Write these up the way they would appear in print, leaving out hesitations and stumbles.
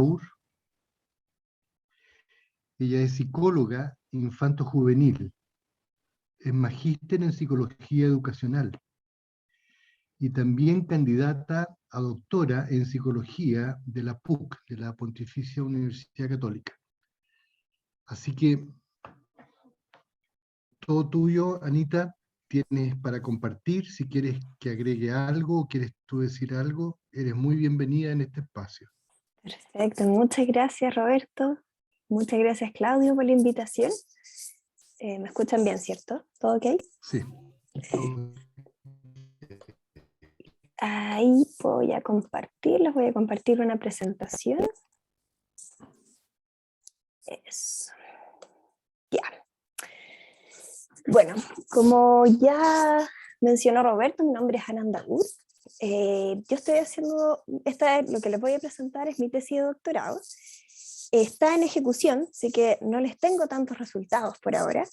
Andaur. Ella es psicóloga infanto-juvenil, es magíster en psicología educacional y también candidata a doctora en psicología de la PUC, de la Pontificia Universidad Católica. Así que todo tuyo, Anita, tienes para compartir. Si quieres que agregue algo, quieres tú decir algo, eres muy bienvenida en este espacio. Perfecto, muchas gracias Roberto, muchas gracias Claudio por la invitación. ¿Me escuchan bien, cierto? ¿Todo ok? Sí. Todo. Ahí voy a compartir, les voy a compartir una presentación. Eso. Ya. Bueno, como ya mencionó Roberto, mi nombre es Ananda Andaur. Yo estoy haciendo, lo que les voy a presentar es mi tesis de doctorado. Está en ejecución, así que no les tengo tantos resultados por ahora,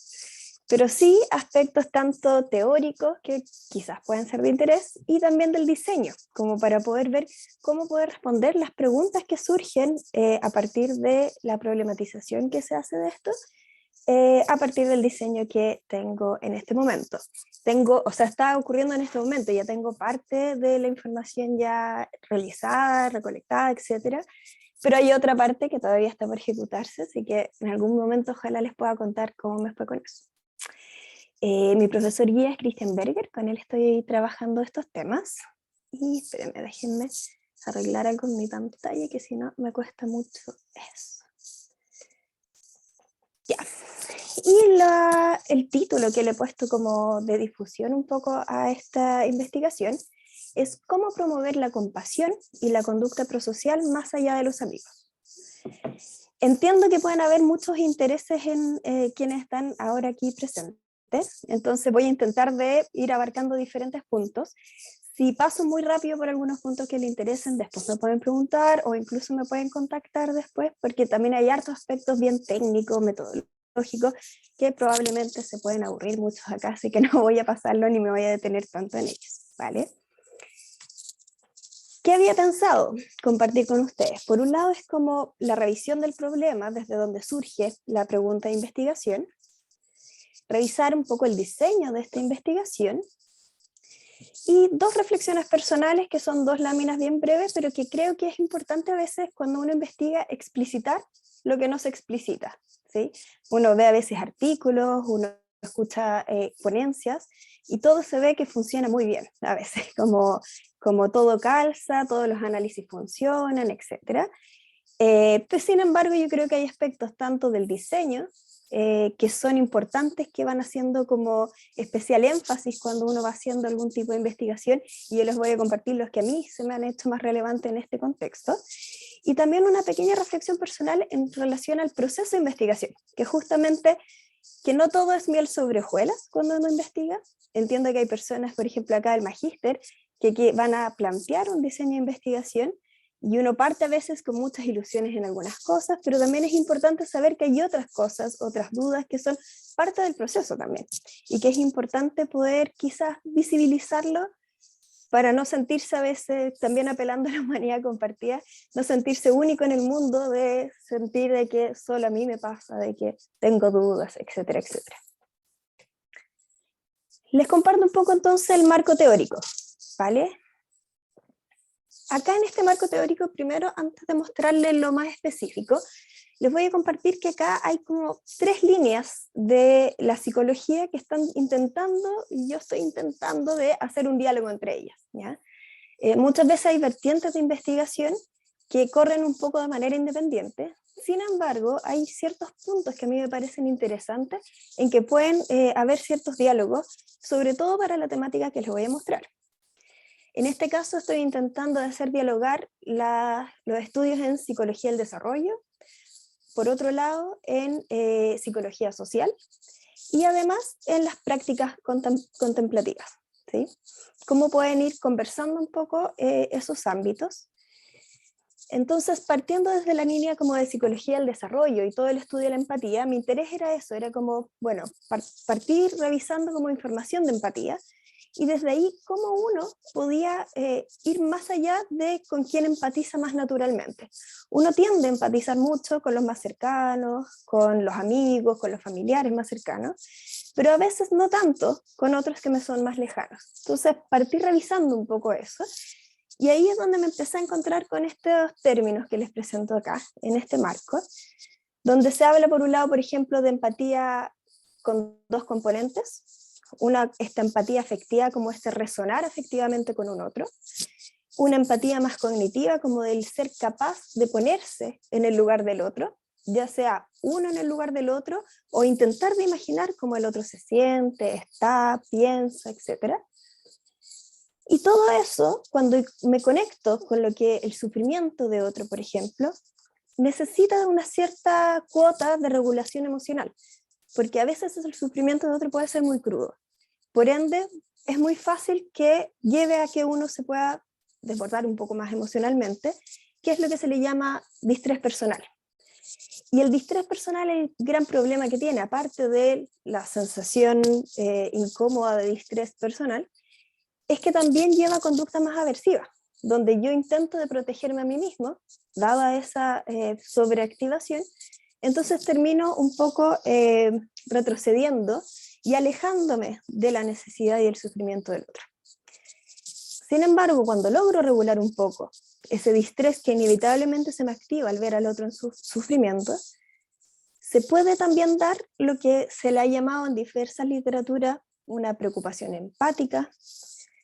pero sí aspectos tanto teóricos que quizás puedan ser de interés y también del diseño, como para poder ver cómo poder responder las preguntas que surgen a partir de la problematización que se hace de esto, a partir del diseño que tengo en este momento. Está ocurriendo en este momento, ya tengo parte de la información ya realizada, recolectada, etcétera, pero hay otra parte que todavía está por ejecutarse, así que en algún momento ojalá les pueda contar cómo me fue con eso. Mi profesor guía es Christian Berger, con él estoy trabajando estos temas. Y espérenme, déjenme arreglar algo en mi pantalla, que si no me cuesta mucho eso. Ya. Y el título que le he puesto como de difusión un poco a esta investigación es cómo promover la compasión y la conducta prosocial más allá de los amigos. Entiendo que pueden haber muchos intereses en quienes están ahora aquí presentes, entonces voy a intentar de ir abarcando diferentes puntos. Si paso muy rápido por algunos puntos que les interesen, después me pueden preguntar o incluso me pueden contactar después, porque también hay hartos aspectos bien técnicos, metodológicos, que probablemente se pueden aburrir muchos acá, así que no voy a pasarlo ni me voy a detener tanto en ellos, ¿vale? ¿Qué había pensado compartir con ustedes? Por un lado es como la revisión del problema, desde donde surge la pregunta de investigación, revisar un poco el diseño de esta investigación, y dos reflexiones personales que son dos láminas bien breves, pero que creo que es importante a veces cuando uno investiga explicitar lo que no se explicita, ¿sí? Uno ve a veces artículos, uno escucha ponencias y todo se ve que funciona muy bien a veces, como todo calza, todos los análisis funcionan, etc. Pues, sin embargo, yo creo que hay aspectos tanto del diseño que son importantes, que van haciendo como especial énfasis cuando uno va haciendo algún tipo de investigación, y yo les voy a compartir los que a mí se me han hecho más relevantes en este contexto, y también una pequeña reflexión personal en relación al proceso de investigación, que justamente que no todo es miel sobre hojuelas cuando uno investiga. Entiendo que hay personas, por ejemplo acá del magíster, que van a plantear un diseño de investigación, y uno parte a veces con muchas ilusiones en algunas cosas, pero también es importante saber que hay otras cosas, otras dudas que son parte del proceso también, y que es importante poder quizás visibilizarlo para no sentirse a veces, también apelando a la humanidad compartida, no sentirse único en el mundo, de sentir de que solo a mí me pasa, de que tengo dudas, etcétera, etcétera. Les comparto un poco entonces el marco teórico, ¿vale? Acá en este marco teórico, primero, antes de mostrarles lo más específico, les voy a compartir que acá hay como tres líneas de la psicología que están intentando, y yo estoy intentando de hacer un diálogo entre ellas, ¿ya? Muchas veces hay vertientes de investigación que corren un poco de manera independiente. Sin embargo, hay ciertos puntos que a mí me parecen interesantes en que pueden haber ciertos diálogos, sobre todo para la temática que les voy a mostrar. En este caso estoy intentando hacer dialogar los estudios en psicología del desarrollo, por otro lado en psicología social, y además en las prácticas contemplativas, ¿sí? Cómo pueden ir conversando un poco esos ámbitos. Entonces, partiendo desde la línea como de psicología del desarrollo y todo el estudio de la empatía, mi interés era eso, era como, bueno, partir revisando como información de empatía, y desde ahí cómo uno podía ir más allá de con quién empatiza más naturalmente. Uno tiende a empatizar mucho con los más cercanos, con los amigos, con los familiares más cercanos, pero a veces no tanto con otros que me son más lejanos. Entonces partí revisando un poco eso, y ahí es donde me empecé a encontrar con estos términos que les presento acá, en este marco, donde se habla por un lado, por ejemplo, de empatía con dos componentes. Una, esta empatía afectiva, como este resonar afectivamente con un otro. Una empatía más cognitiva, como del ser capaz de ponerse en el lugar del otro, ya sea uno en el lugar del otro, o intentar de imaginar cómo el otro se siente, está, piensa, etc. Y todo eso, cuando me conecto con lo que el sufrimiento de otro, por ejemplo, necesita de una cierta cuota de regulación emocional, porque a veces el sufrimiento de otro puede ser muy crudo. Por ende, es muy fácil que lleve a que uno se pueda desbordar un poco más emocionalmente, que es lo que se le llama distrés personal. Y el distrés personal, el gran problema que tiene, aparte de la sensación incómoda de distrés personal, es que también lleva a conductas más aversivas, donde yo intento de protegerme a mí mismo, dada esa sobreactivación, entonces termino un poco retrocediendo y alejándome de la necesidad y el sufrimiento del otro. Sin embargo, cuando logro regular un poco ese distrés que inevitablemente se me activa al ver al otro en su sufrimiento, se puede también dar lo que se le ha llamado en diversas literaturas una preocupación empática,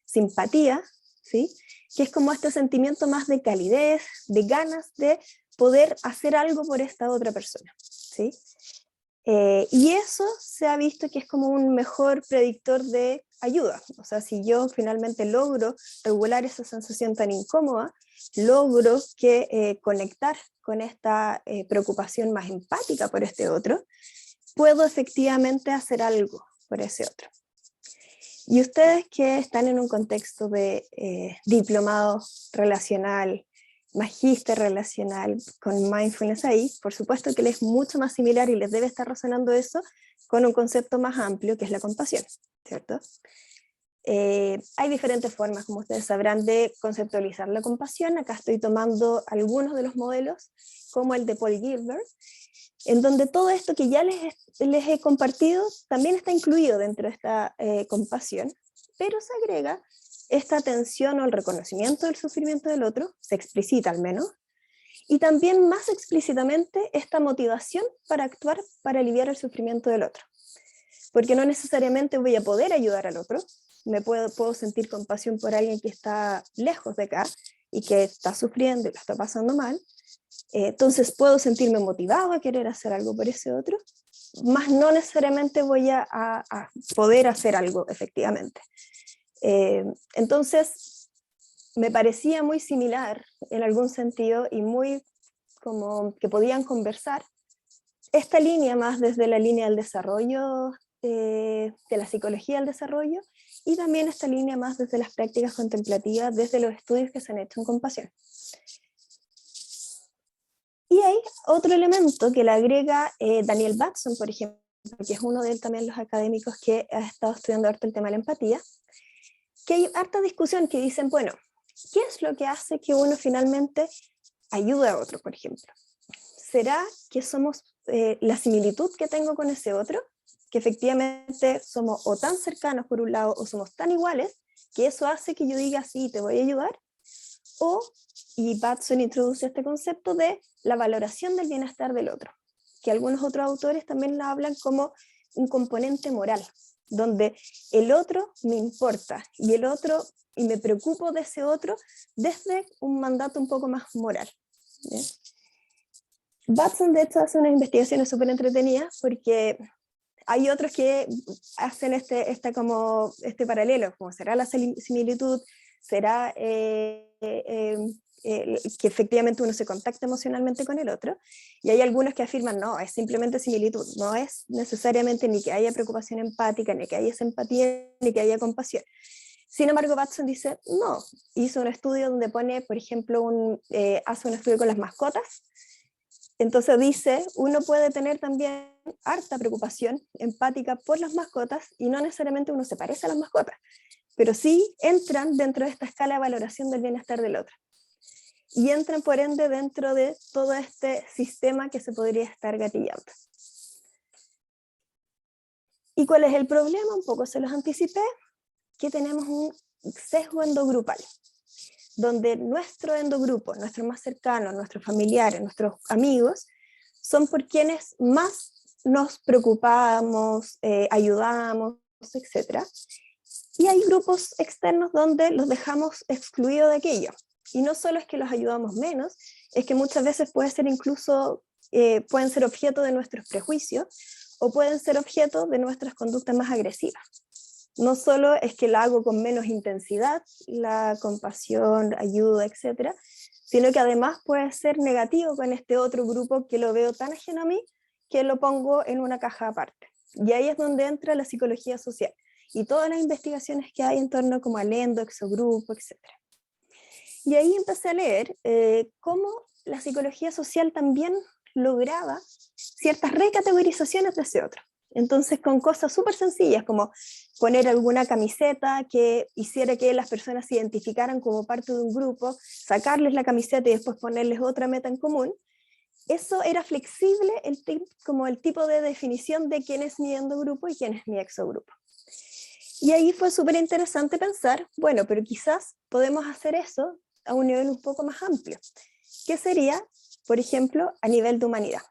simpatía, ¿sí? Que es como este sentimiento más de calidez, de ganas de poder hacer algo por esta otra persona, ¿sí? Y eso se ha visto que es como un mejor predictor de ayuda. O sea, si yo finalmente logro regular esa sensación tan incómoda, logro que conectar con esta preocupación más empática por este otro, puedo efectivamente hacer algo por ese otro. Y ustedes que están en un contexto de diplomado relacional, magíster relacional con mindfulness ahí, por supuesto que les es mucho más similar y les debe estar resonando eso con un concepto más amplio que es la compasión, ¿cierto? Hay diferentes formas, como ustedes sabrán, de conceptualizar la compasión. Acá estoy tomando algunos de los modelos, como el de Paul Gilbert, en donde todo esto que ya les he compartido también está incluido dentro de esta compasión, pero se agrega esta atención o el reconocimiento del sufrimiento del otro, se explicita al menos, y también más explícitamente esta motivación para actuar para aliviar el sufrimiento del otro. Porque no necesariamente voy a poder ayudar al otro, puedo sentir compasión por alguien que está lejos de acá y que está sufriendo y lo está pasando mal, entonces puedo sentirme motivado a querer hacer algo por ese otro, más no necesariamente voy a poder hacer algo efectivamente. Entonces me parecía muy similar en algún sentido y muy como que podían conversar esta línea más desde la línea del desarrollo, de la psicología del desarrollo, y también esta línea más desde las prácticas contemplativas, desde los estudios que se han hecho en compasión. Y hay otro elemento que le agrega Daniel Batson, por ejemplo, que es uno de también los académicos que ha estado estudiando harto el tema de la empatía, que hay harta discusión que dicen, bueno, ¿qué es lo que hace que uno finalmente ayude a otro, por ejemplo? ¿Será que somos la similitud que tengo con ese otro? Que efectivamente somos o tan cercanos por un lado o somos tan iguales que eso hace que yo diga sí, te voy a ayudar. Y Batson introduce este concepto de la valoración del bienestar del otro, que algunos otros autores también la hablan como un componente moral, donde el otro me importa y me preocupo de ese otro desde un mandato un poco más moral. ¿Bien? Batson de hecho hace unas investigaciones súper entretenidas porque hay otros que hacen este paralelo, como será la similitud, será que efectivamente uno se contacta emocionalmente con el otro, y hay algunos que afirman no, es simplemente similitud, no es necesariamente ni que haya preocupación empática, ni que haya simpatía, ni que haya compasión. Sin embargo, Batson dice, no, hizo un estudio donde pone, por ejemplo, hace un estudio con las mascotas. Entonces dice, uno puede tener también harta preocupación empática por las mascotas y no necesariamente uno se parece a las mascotas, pero sí entran dentro de esta escala de valoración del bienestar del otro. Y entran, por ende, dentro de todo este sistema que se podría estar gatillando. ¿Y cuál es el problema? Un poco se los anticipé, que tenemos un sesgo endogrupal, donde nuestro endogrupo, nuestros más cercanos, nuestros familiares, nuestros amigos, son por quienes más nos preocupamos, ayudamos, etc. Y hay grupos externos donde los dejamos excluidos de aquello. Y no solo es que los ayudamos menos, es que muchas veces puede ser incluso, pueden ser objeto de nuestros prejuicios o pueden ser objeto de nuestras conductas más agresivas. No solo es que la hago con menos intensidad, la compasión, ayuda, etc., sino que además puede ser negativo con este otro grupo que lo veo tan ajeno a mí que lo pongo en una caja aparte. Y ahí es donde entra la psicología social y todas las investigaciones que hay en torno como al endo, exogrupo, etc. Y ahí empecé a leer cómo la psicología social también lograba ciertas recategorizaciones de ese otro. Entonces, con cosas súper sencillas, como poner alguna camiseta que hiciera que las personas se identificaran como parte de un grupo, sacarles la camiseta y después ponerles otra meta en común, eso era flexible como el tipo de definición de quién es mi endogrupo y quién es mi exogrupo. Y ahí fue súper interesante pensar, bueno, pero quizás podemos hacer eso a un nivel un poco más amplio. ¿Qué sería, por ejemplo, a nivel de humanidad?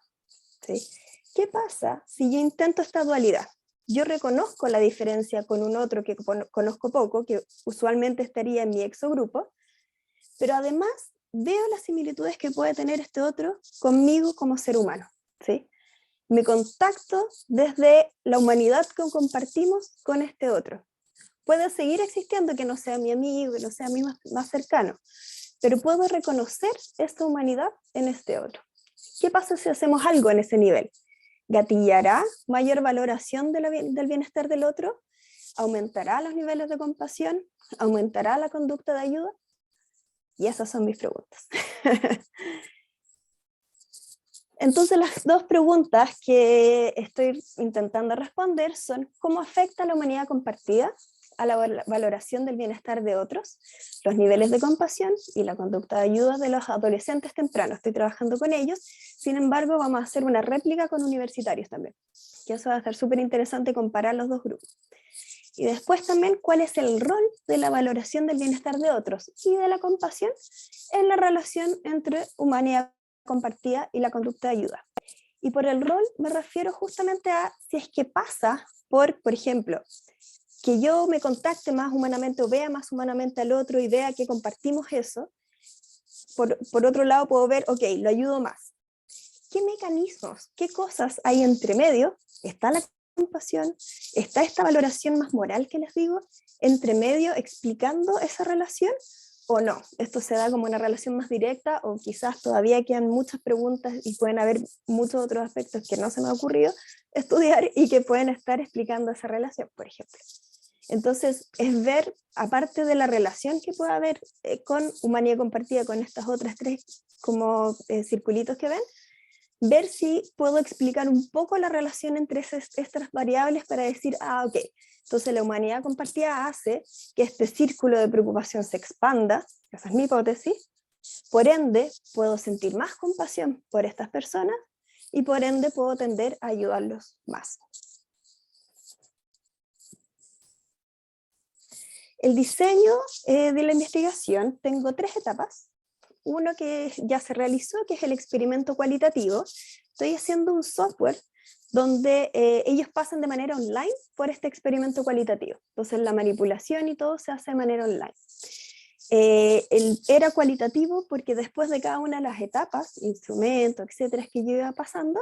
¿Sí? ¿Qué pasa si yo intento esta dualidad? Yo reconozco la diferencia con un otro que conozco poco, que usualmente estaría en mi exogrupo, pero además veo las similitudes que puede tener este otro conmigo como ser humano. ¿Sí? Me contacto desde la humanidad que compartimos con este otro. Puede seguir existiendo que no sea mi amigo, que no sea mi más cercano, pero puedo reconocer esta humanidad en este otro. ¿Qué pasa si hacemos algo en ese nivel? ¿Gatillará mayor valoración del bienestar del otro? ¿Aumentará los niveles de compasión? ¿Aumentará la conducta de ayuda? Y esas son mis preguntas. Entonces las dos preguntas que estoy intentando responder son: ¿cómo afecta la humanidad compartida a la valoración del bienestar de otros, los niveles de compasión y la conducta de ayuda de los adolescentes tempranos? Estoy trabajando con ellos, sin embargo vamos a hacer una réplica con universitarios también, que eso va a estar súper interesante comparar los dos grupos. Y después también cuál es el rol de la valoración del bienestar de otros y de la compasión en la relación entre humanidad compartida y la conducta de ayuda. Y por el rol me refiero justamente a si es que pasa por ejemplo, que yo me contacte más humanamente o vea más humanamente al otro y vea que compartimos eso. Por otro lado puedo ver, ok, lo ayudo más. ¿Qué mecanismos, qué cosas hay entre medio? ¿Está la compasión? ¿Está esta valoración más moral que les digo entre medio explicando esa relación? ¿O no? Esto se da como una relación más directa, o quizás todavía quedan muchas preguntas y pueden haber muchos otros aspectos que no se me ha ocurrido estudiar y que pueden estar explicando esa relación, por ejemplo. Entonces, es ver, aparte de la relación que puede haber con humanidad compartida, con estas otras tres como circulitos que ven, ver si puedo explicar un poco la relación entre estas variables para decir, ok, entonces la humanidad compartida hace que este círculo de preocupación se expanda, esa es mi hipótesis, por ende puedo sentir más compasión por estas personas y por ende puedo tender a ayudarlos más. El diseño de la investigación, tengo 3 etapas. Uno que ya se realizó, que es el experimento cualitativo. Estoy haciendo un software donde ellos pasan de manera online por este experimento cualitativo. Entonces la manipulación y todo se hace de manera online. Era cualitativo porque después de cada una de las etapas, instrumentos, etcétera, que yo iba pasando,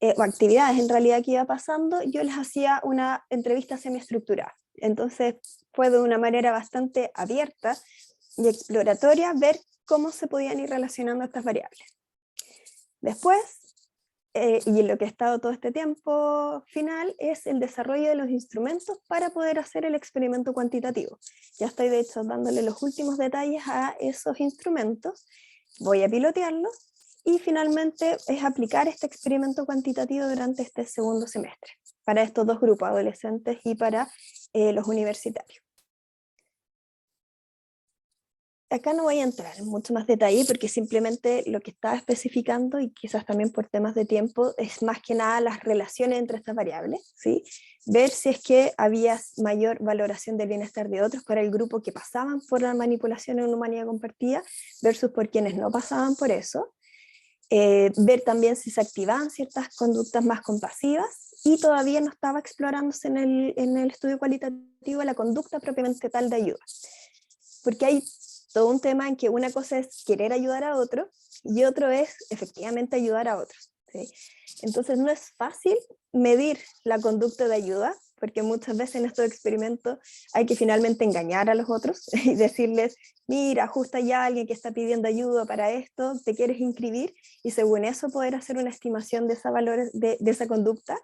o actividades en realidad que iba pasando, yo les hacía una entrevista semiestructurada. Entonces fue de una manera bastante abierta y exploratoria ver cómo se podían ir relacionando estas variables. Después, y en lo que he estado todo este tiempo final, es el desarrollo de los instrumentos para poder hacer el experimento cuantitativo. Ya estoy de hecho dándole los últimos detalles a esos instrumentos, voy a pilotearlos, y finalmente es aplicar este experimento cuantitativo durante este segundo semestre, para estos dos grupos, adolescentes y para los universitarios. acá no voy a entrar en mucho más detalle porque simplemente lo que estaba especificando, y quizás también por temas de tiempo, es más que nada las relaciones entre estas variables, ¿sí? Ver si es que había mayor valoración del bienestar de otros para el grupo que pasaban por la manipulación en humanidad compartida versus por quienes no pasaban por eso. Ver también si se activaban ciertas conductas más compasivas, y todavía no estaba explorándose en el estudio cualitativo la conducta propiamente tal de ayuda. Porque hay todo un tema en que una cosa es querer ayudar a otro y otro es efectivamente ayudar a otros, ¿sí? Entonces no es fácil medir la conducta de ayuda, porque muchas veces en estos experimentos hay que finalmente engañar a los otros y decirles, mira, justo hay alguien que está pidiendo ayuda para esto, ¿te quieres inscribir? Y según eso poder hacer una estimación de esa conducta,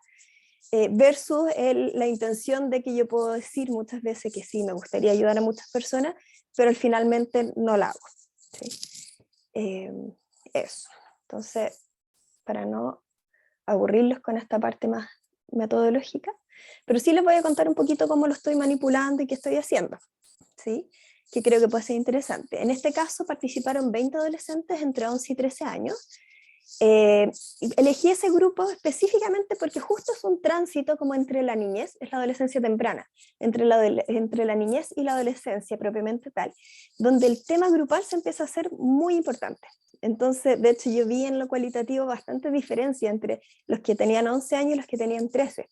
versus la intención de que yo puedo decir muchas veces que sí, me gustaría ayudar a muchas personas, pero finalmente no la hago, ¿sí? Eso. Entonces, para no aburrirlos con esta parte más metodológica, pero sí les voy a contar un poquito cómo lo estoy manipulando y qué estoy haciendo, ¿sí? Que creo que puede ser interesante. En este caso participaron 20 adolescentes entre 11 y 13 años. Elegí ese grupo específicamente porque justo es un tránsito como entre la niñez, es la adolescencia temprana, entre la niñez y la adolescencia propiamente tal, donde el tema grupal se empieza a hacer muy importante. Entonces, de hecho, yo vi en lo cualitativo bastante diferencia entre los que tenían 11 años y los que tenían 13.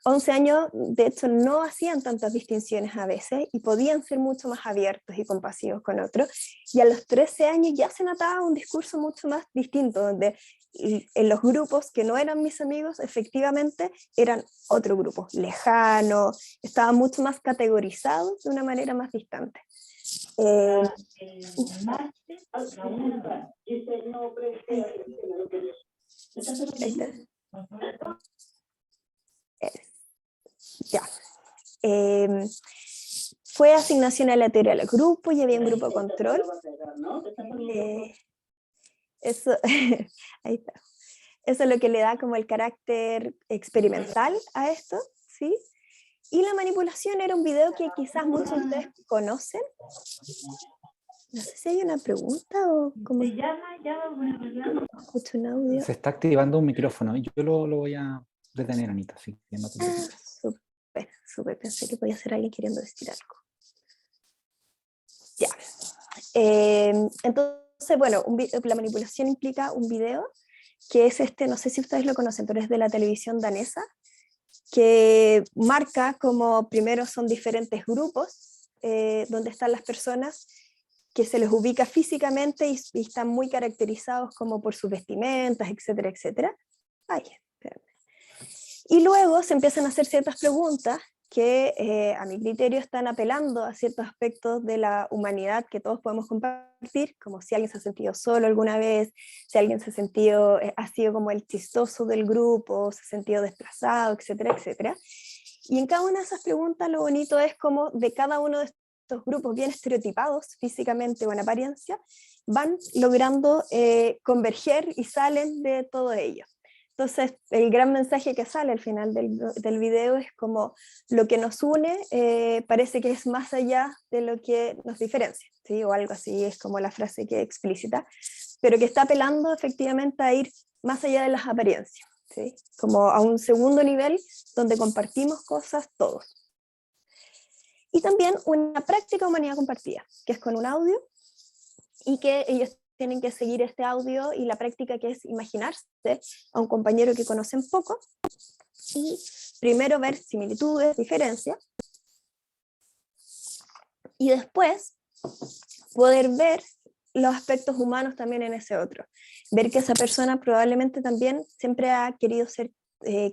11 años, de hecho, no hacían tantas distinciones a veces y podían ser mucho más abiertos y compasivos con otros. Y a los 13 años ya se notaba un discurso mucho más distinto, donde en los grupos que no eran mis amigos, efectivamente eran otro grupo, lejano, estaban mucho más categorizados de una manera más distante. Ya. Fue asignación aleatoria al grupo y había un grupo de control. Eso, ahí está. Eso es lo que le da como el carácter experimental a esto, ¿sí? Y la manipulación era un video que quizás muchos de ustedes conocen. No sé si hay una pregunta o como... Escucho un audio. Se está activando un micrófono. Yo lo voy a detener, Anita, así que no te preocupes. Súper. Pensé que podía ser alguien queriendo decir algo. Ya. Entonces, bueno, la manipulación implica un video que es no sé si ustedes lo conocen, pero es de la televisión danesa, que marca como primero son diferentes grupos donde están las personas que se les ubica físicamente y están muy caracterizados como por sus vestimentas, etcétera, etcétera. Ay, espérame. Y luego se empiezan a hacer ciertas preguntas que a mi criterio están apelando a ciertos aspectos de la humanidad que todos podemos compartir, como si alguien se ha sentido solo alguna vez, si alguien se ha sentido, ha sido como el chistoso del grupo, se ha sentido desplazado, etcétera, etcétera. Y en cada una de esas preguntas lo bonito es como de cada uno de estos grupos bien estereotipados físicamente o en apariencia, van logrando converger y salen de todo ello. Entonces, el gran mensaje que sale al final del video es como lo que nos une parece que es más allá de lo que nos diferencia, ¿sí? O algo así, es como la frase que explícita, pero que está apelando efectivamente a ir más allá de las apariencias, ¿sí? Como a un segundo nivel donde compartimos cosas todos. Y también una práctica de humanidad compartida, que es con un audio y que ellos tienen que seguir este audio y la práctica que es imaginarse a un compañero que conocen poco y primero ver similitudes, diferencias y después poder ver los aspectos humanos también en ese otro. Ver que esa persona probablemente también siempre ha querido ser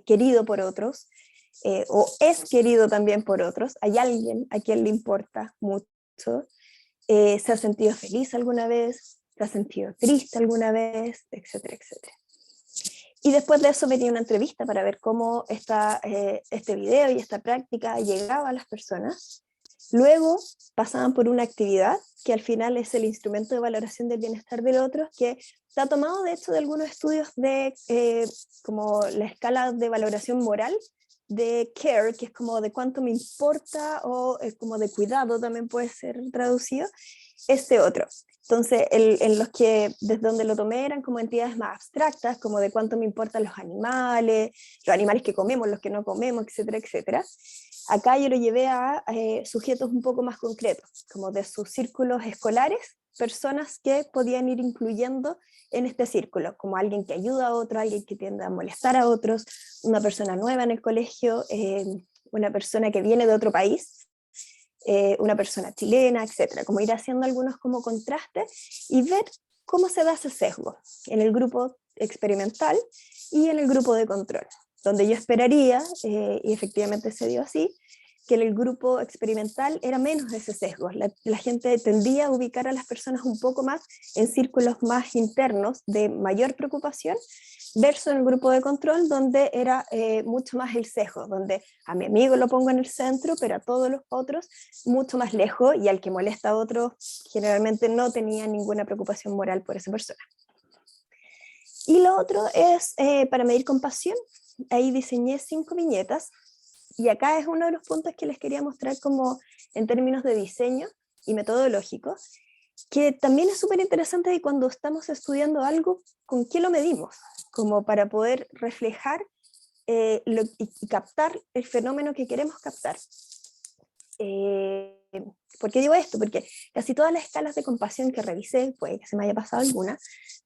querido por otros o es querido también por otros. Hay alguien a quien le importa mucho. Se ha sentido feliz alguna vez, se ha sentido triste alguna vez, etcétera, etcétera. Y después de eso venía una entrevista para ver cómo este video y esta práctica llegaba a las personas. Luego pasaban por una actividad que al final es el instrumento de valoración del bienestar del otro, que está tomado de hecho de algunos estudios de como la escala de valoración moral de care, que es como de cuánto me importa, o como de cuidado también puede ser traducido, este otro. Entonces, en los que desde donde lo tomé eran como entidades más abstractas, como de cuánto me importan los animales que comemos, los que no comemos, etcétera, etcétera. Acá yo lo llevé a sujetos un poco más concretos, como de sus círculos escolares, personas que podían ir incluyendo en este círculo, como alguien que ayuda a otro, alguien que tiende a molestar a otros, una persona nueva en el colegio, una persona que viene de otro país, una persona chilena, etcétera, como ir haciendo algunos como contrastes y ver cómo se da ese sesgo en el grupo experimental y en el grupo de control, donde yo esperaría, y efectivamente se dio así, que en el grupo experimental era menos ese sesgo. La gente tendía a ubicar a las personas un poco más en círculos más internos de mayor preocupación, versus en el grupo de control, donde era mucho más el sesgo, donde a mi amigo lo pongo en el centro, pero a todos los otros mucho más lejos, y al que molesta a otro generalmente no tenía ninguna preocupación moral por esa persona. Y lo otro es para medir compasión. Ahí diseñé 5 viñetas, y acá es uno de los puntos que les quería mostrar como en términos de diseño y metodológico, que también es súper interesante de cuando estamos estudiando algo, con qué lo medimos, como para poder reflejar y captar el fenómeno que queremos captar. ¿Por qué digo esto? Porque casi todas las escalas de compasión que revisé, puede que se me haya pasado alguna,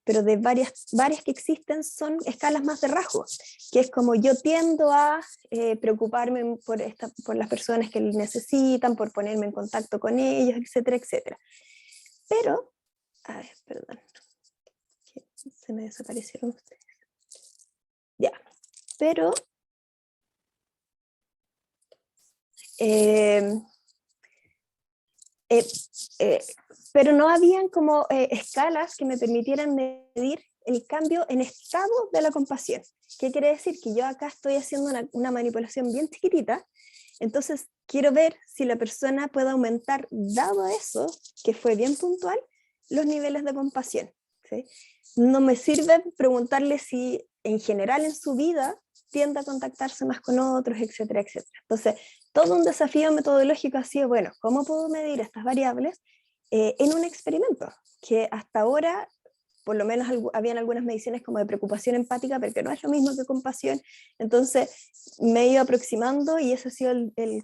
pero de varias que existen son escalas más de rasgos, que es como yo tiendo a preocuparme por las personas que necesitan, por ponerme en contacto con ellos, etcétera, etcétera. Pero, a ver, perdón, se me desaparecieron ustedes. Ya, pero pero no habían como escalas que me permitieran medir el cambio en estado de la compasión. ¿Qué quiere decir? Que yo acá estoy haciendo una manipulación bien chiquitita, entonces quiero ver si la persona puede aumentar, dado eso, que fue bien puntual, los niveles de compasión, ¿sí? No me sirve preguntarle si en general en su vida tiende a contactarse más con otros, etcétera, etcétera. Entonces, todo un desafío metodológico ha sido, bueno, ¿cómo puedo medir estas variables en un experimento? Que hasta ahora, por lo menos habían algunas mediciones como de preocupación empática, pero que no es lo mismo que compasión. Entonces, me he ido aproximando, y ese ha sido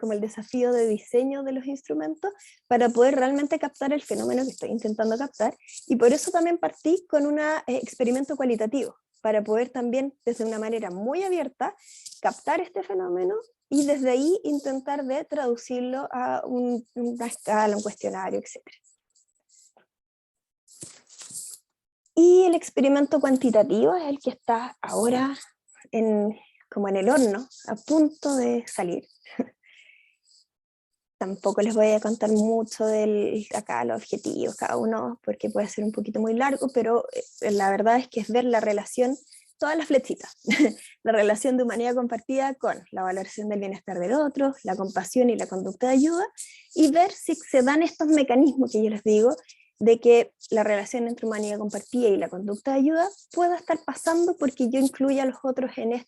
como el desafío de diseño de los instrumentos para poder realmente captar el fenómeno que estoy intentando captar, y por eso también partí con un experimento cualitativo, para poder también, desde una manera muy abierta, captar este fenómeno y desde ahí intentar de traducirlo a una escala, un cuestionario, etc. Y el experimento cuantitativo es el que está ahora como en el horno, a punto de salir. Tampoco les voy a contar mucho acá los objetivos, cada uno, porque puede ser un poquito muy largo, pero la verdad es que es ver la relación, todas las flechitas, la relación de humanidad compartida con la valoración del bienestar del otro, la compasión y la conducta de ayuda, y ver si se dan estos mecanismos que yo les digo, de que la relación entre humanidad compartida y la conducta de ayuda pueda estar pasando porque yo incluya a los otros en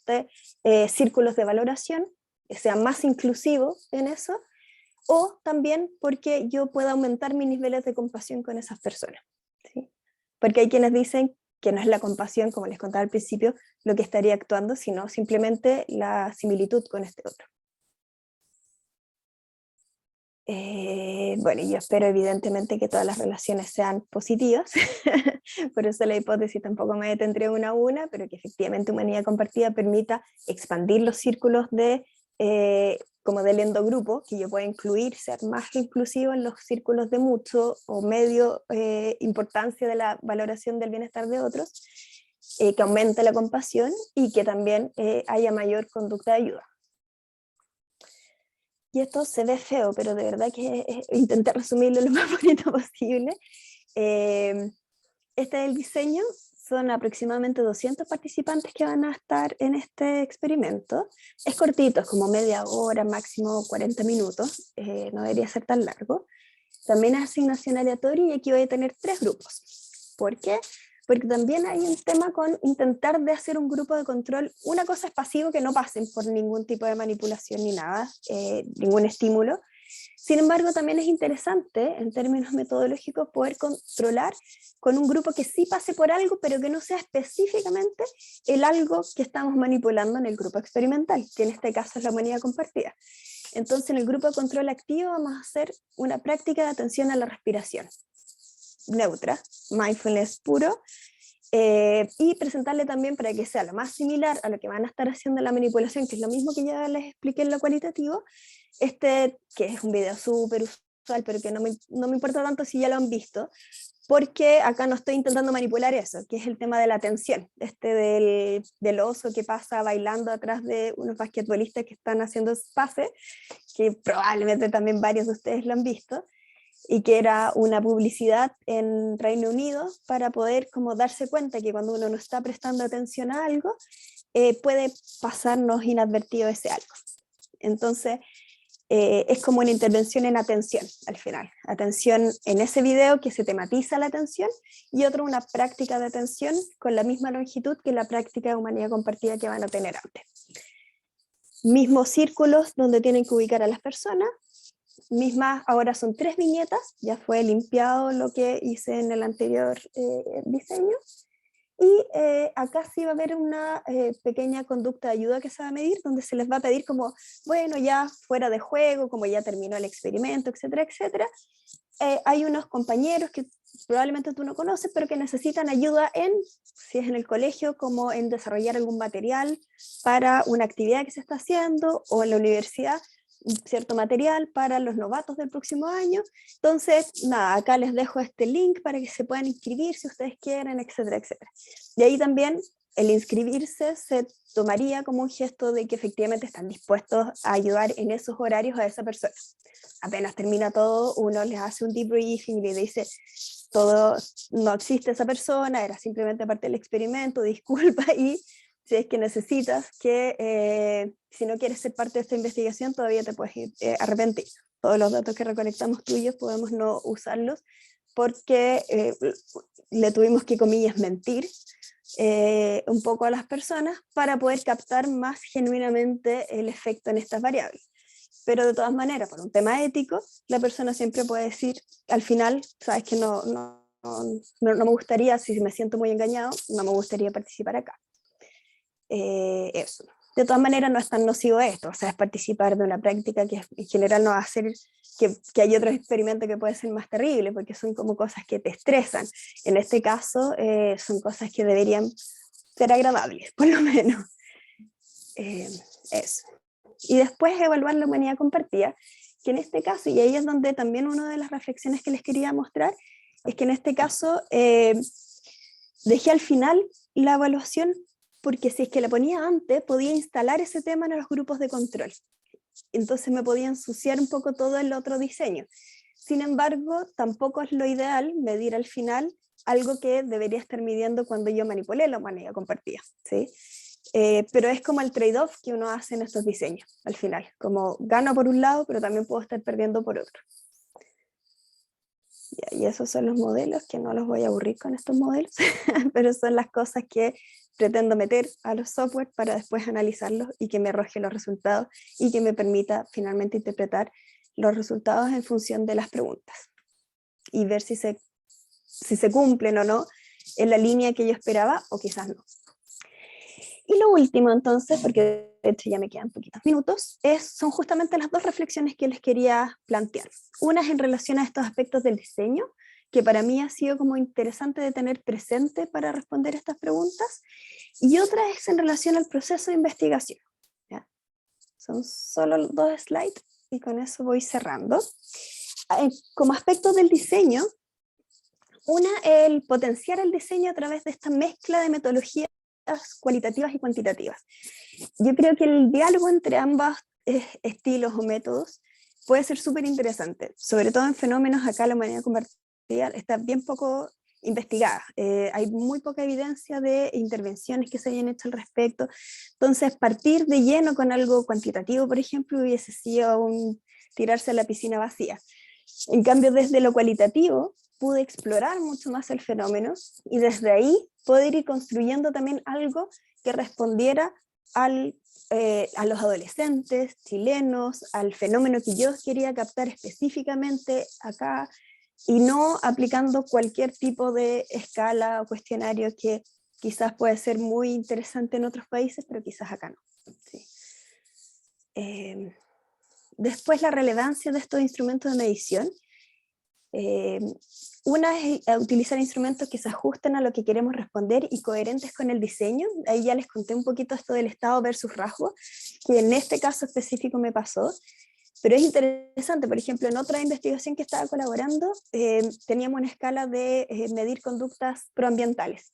círculos de valoración, que sea más inclusivo en eso, o también porque yo pueda aumentar mis niveles de compasión con esas personas, ¿sí? Porque hay quienes dicen que no es la compasión, como les contaba al principio, lo que estaría actuando, sino simplemente la similitud con este otro. Bueno, yo espero evidentemente que todas las relaciones sean positivas, por eso la hipótesis tampoco me detendré una a una, pero que efectivamente humanidad compartida permita expandir los círculos como del endogrupo, que yo pueda incluir, ser más inclusivo en los círculos de mucho o medio importancia de la valoración del bienestar de otros, que aumente la compasión y que también haya mayor conducta de ayuda. Y esto se ve feo, pero de verdad que intenté resumirlo lo más bonito posible. Este es el diseño. Son aproximadamente 200 participantes que van a estar en este experimento. Es cortito, es como media hora, máximo 40 minutos, no debería ser tan largo. También es asignación aleatoria, y aquí voy a tener 3 grupos. ¿Por qué? porque también hay un tema con intentar de hacer un grupo de control. Una cosa es pasivo, que no pasen por ningún tipo de manipulación ni nada, ningún estímulo. Sin embargo, también es interesante, en términos metodológicos, poder controlar con un grupo que sí pase por algo, pero que no sea específicamente el algo que estamos manipulando en el grupo experimental, que en este caso es la humanidad compartida. Entonces, en el grupo de control activo vamos a hacer una práctica de atención a la respiración neutra, mindfulness puro, y presentarle también, para que sea lo más similar a lo que van a estar haciendo en la manipulación, que es lo mismo que ya les expliqué en lo cualitativo, que es un video súper usual, pero que no me importa tanto si ya lo han visto, porque acá no estoy intentando manipular eso, que es el tema de la atención, del oso que pasa bailando atrás de unos basquetbolistas que están haciendo pase, que probablemente también varios de ustedes lo han visto, y que era una publicidad en Reino Unido para poder como darse cuenta que cuando uno no está prestando atención a algo, puede pasarnos inadvertido ese algo. Entonces, es como una intervención en atención al final. Atención en ese video que se tematiza la atención, y otro una práctica de atención con la misma longitud que la práctica de humanidad compartida que van a tener antes. Mismos círculos donde tienen que ubicar a las personas, mismas, ahora son 3 viñetas, ya fue limpiado lo que hice en el anterior diseño, y acá sí va a haber una pequeña conducta de ayuda que se va a medir, donde se les va a pedir como, bueno, ya fuera de juego, como ya terminó el experimento, etcétera, etcétera, hay unos compañeros que probablemente tú no conoces, pero que necesitan ayuda si es en el colegio, como en desarrollar algún material para una actividad que se está haciendo, o en la universidad, cierto material para los novatos del próximo año. Entonces, nada, acá les dejo este link para que se puedan inscribir si ustedes quieren, etcétera, etcétera. Y ahí también el inscribirse se tomaría como un gesto de que efectivamente están dispuestos a ayudar en esos horarios a esa persona. Apenas termina todo, uno les hace un debriefing y le dice, todo, no existe esa persona, era simplemente parte del experimento, disculpa, y si es que necesitas si no quieres ser parte de esta investigación, todavía te puedes arrepentir. Todos los datos que recolectamos tuyos podemos no usarlos, porque le tuvimos que, comillas, mentir un poco a las personas para poder captar más genuinamente el efecto en estas variables. Pero de todas maneras, por un tema ético, la persona siempre puede decir, al final, sabes que no me gustaría, si me siento muy engañado, no me gustaría participar acá. Eso. De todas maneras, no es tan nocivo esto, o sea, es participar de una práctica que en general no va a hacer que hay otros experimentos que pueden ser más terribles, porque son como cosas que te estresan. En este caso, son cosas que deberían ser agradables, por lo menos. Eso. Y después evaluar la humanidad compartida, que en este caso, y ahí es donde también una de las reflexiones que les quería mostrar, es que en este caso dejé al final la evaluación, porque si es que la ponía antes, podía instalar ese tema en los grupos de control. Entonces me podía ensuciar un poco todo el otro diseño. Sin embargo, tampoco es lo ideal medir al final algo que debería estar midiendo cuando yo manipulé la humanidad compartida, ¿sí? Pero es como el trade-off que uno hace en estos diseños, al final. Como gano por un lado, pero también puedo estar perdiendo por otro. Y esos son los modelos, que no los voy a aburrir con estos modelos, pero son las cosas que pretendo meter a los software para después analizarlos y que me arroje los resultados y que me permita finalmente interpretar los resultados en función de las preguntas y ver si se cumplen o no en la línea que yo esperaba, o quizás no. Y lo último entonces, porque de hecho ya me quedan poquitos minutos, son justamente las 2 reflexiones que les quería plantear. Una es en relación a estos aspectos del diseño, que para mí ha sido como interesante de tener presente para responder estas preguntas, y otra es en relación al proceso de investigación. ¿Ya? Son solo 2 slides y con eso voy cerrando. Como aspectos del diseño, una, el potenciar el diseño a través de esta mezcla de metodologías cualitativas y cuantitativas. Yo creo que el diálogo entre ambos estilos o métodos puede ser súper interesante, sobre todo en fenómenos. Acá la humanidad compartida está bien poco investigada, hay muy poca evidencia de intervenciones que se hayan hecho al respecto. Entonces, partir de lleno con algo cuantitativo, por ejemplo, hubiese sido tirarse a la piscina vacía. En cambio, desde lo cualitativo, pude explorar mucho más el fenómeno y desde ahí poder ir construyendo también algo que respondiera a los adolescentes chilenos, al fenómeno que yo quería captar específicamente acá, y no aplicando cualquier tipo de escala o cuestionario que quizás puede ser muy interesante en otros países, pero quizás acá no. Sí. Después, la relevancia de estos instrumentos de medición. Una es utilizar instrumentos que se ajusten a lo que queremos responder y coherentes con el diseño. Ahí ya les conté un poquito esto del estado versus rasgo, que en este caso específico me pasó. Pero es interesante, por ejemplo, en otra investigación que estaba colaborando, teníamos una escala de medir conductas proambientales.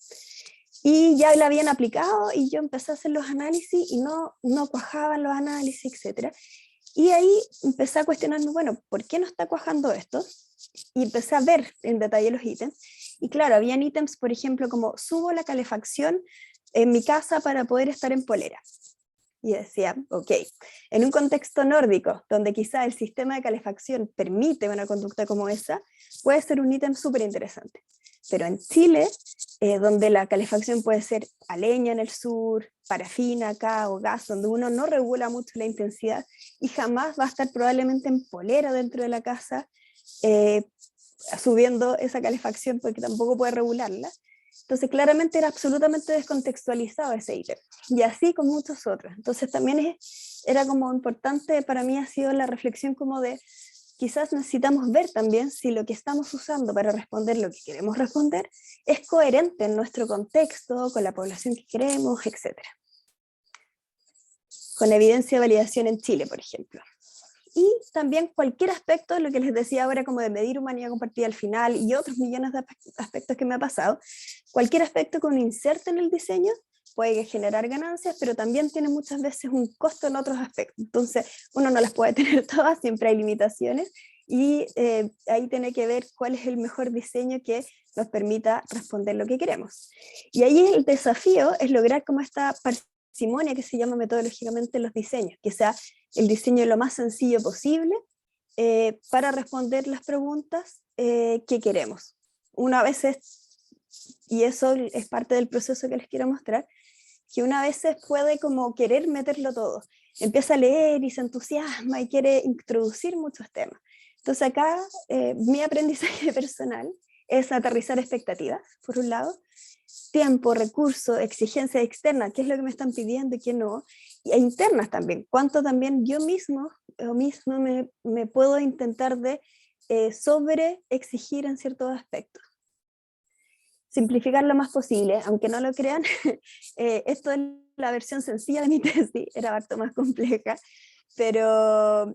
Y ya la habían aplicado y yo empecé a hacer los análisis y no cuajaban los análisis, etc. Y ahí empecé a cuestionarme, bueno, ¿por qué no está cuajando esto? Y empecé a ver en detalle los ítems. Y claro, habían ítems, por ejemplo, como subo la calefacción en mi casa para poder estar en polera. Y decía, ok, en un contexto nórdico, donde quizá el sistema de calefacción permite una conducta como esa, puede ser un ítem súper interesante. Pero en Chile, donde la calefacción puede ser a leña en el sur, parafina acá o gas, donde uno no regula mucho la intensidad y jamás va a estar probablemente en polera dentro de la casa, subiendo esa calefacción porque tampoco puede regularla. Entonces claramente era absolutamente descontextualizado ese ítem, y así con muchos otros. Entonces también era como importante, para mí ha sido la reflexión como de, quizás necesitamos ver también si lo que estamos usando para responder lo que queremos responder es coherente en nuestro contexto, con la población que queremos, etc. Con evidencia de validación en Chile, por ejemplo. Y también cualquier aspecto, lo que les decía ahora, como de medir humanidad compartida al final, y otros millones de aspectos que me ha pasado, cualquier aspecto que uno inserte en el diseño puede generar ganancias, pero también tiene muchas veces un costo en otros aspectos. Entonces, uno no las puede tener todas, siempre hay limitaciones, y ahí tiene que ver cuál es el mejor diseño que nos permita responder lo que queremos. Y ahí el desafío es lograr como esta parsimonia que se llama metodológicamente los diseños, que sea el diseño lo más sencillo posible para responder las preguntas que queremos. Una vez y eso es parte del proceso que les quiero mostrar, que una vez puede como querer meterlo todo, empieza a leer y se entusiasma y quiere introducir muchos temas. Entonces acá mi aprendizaje personal es aterrizar expectativas, por un lado, tiempo, recursos, exigencias externas, qué es lo que me están pidiendo y qué no, e internas también, cuánto también yo mismo o mismo me puedo intentar de sobre exigir en ciertos aspectos. Simplificar lo más posible, aunque no lo crean, esto es la versión sencilla de mi tesis, era harto más compleja, pero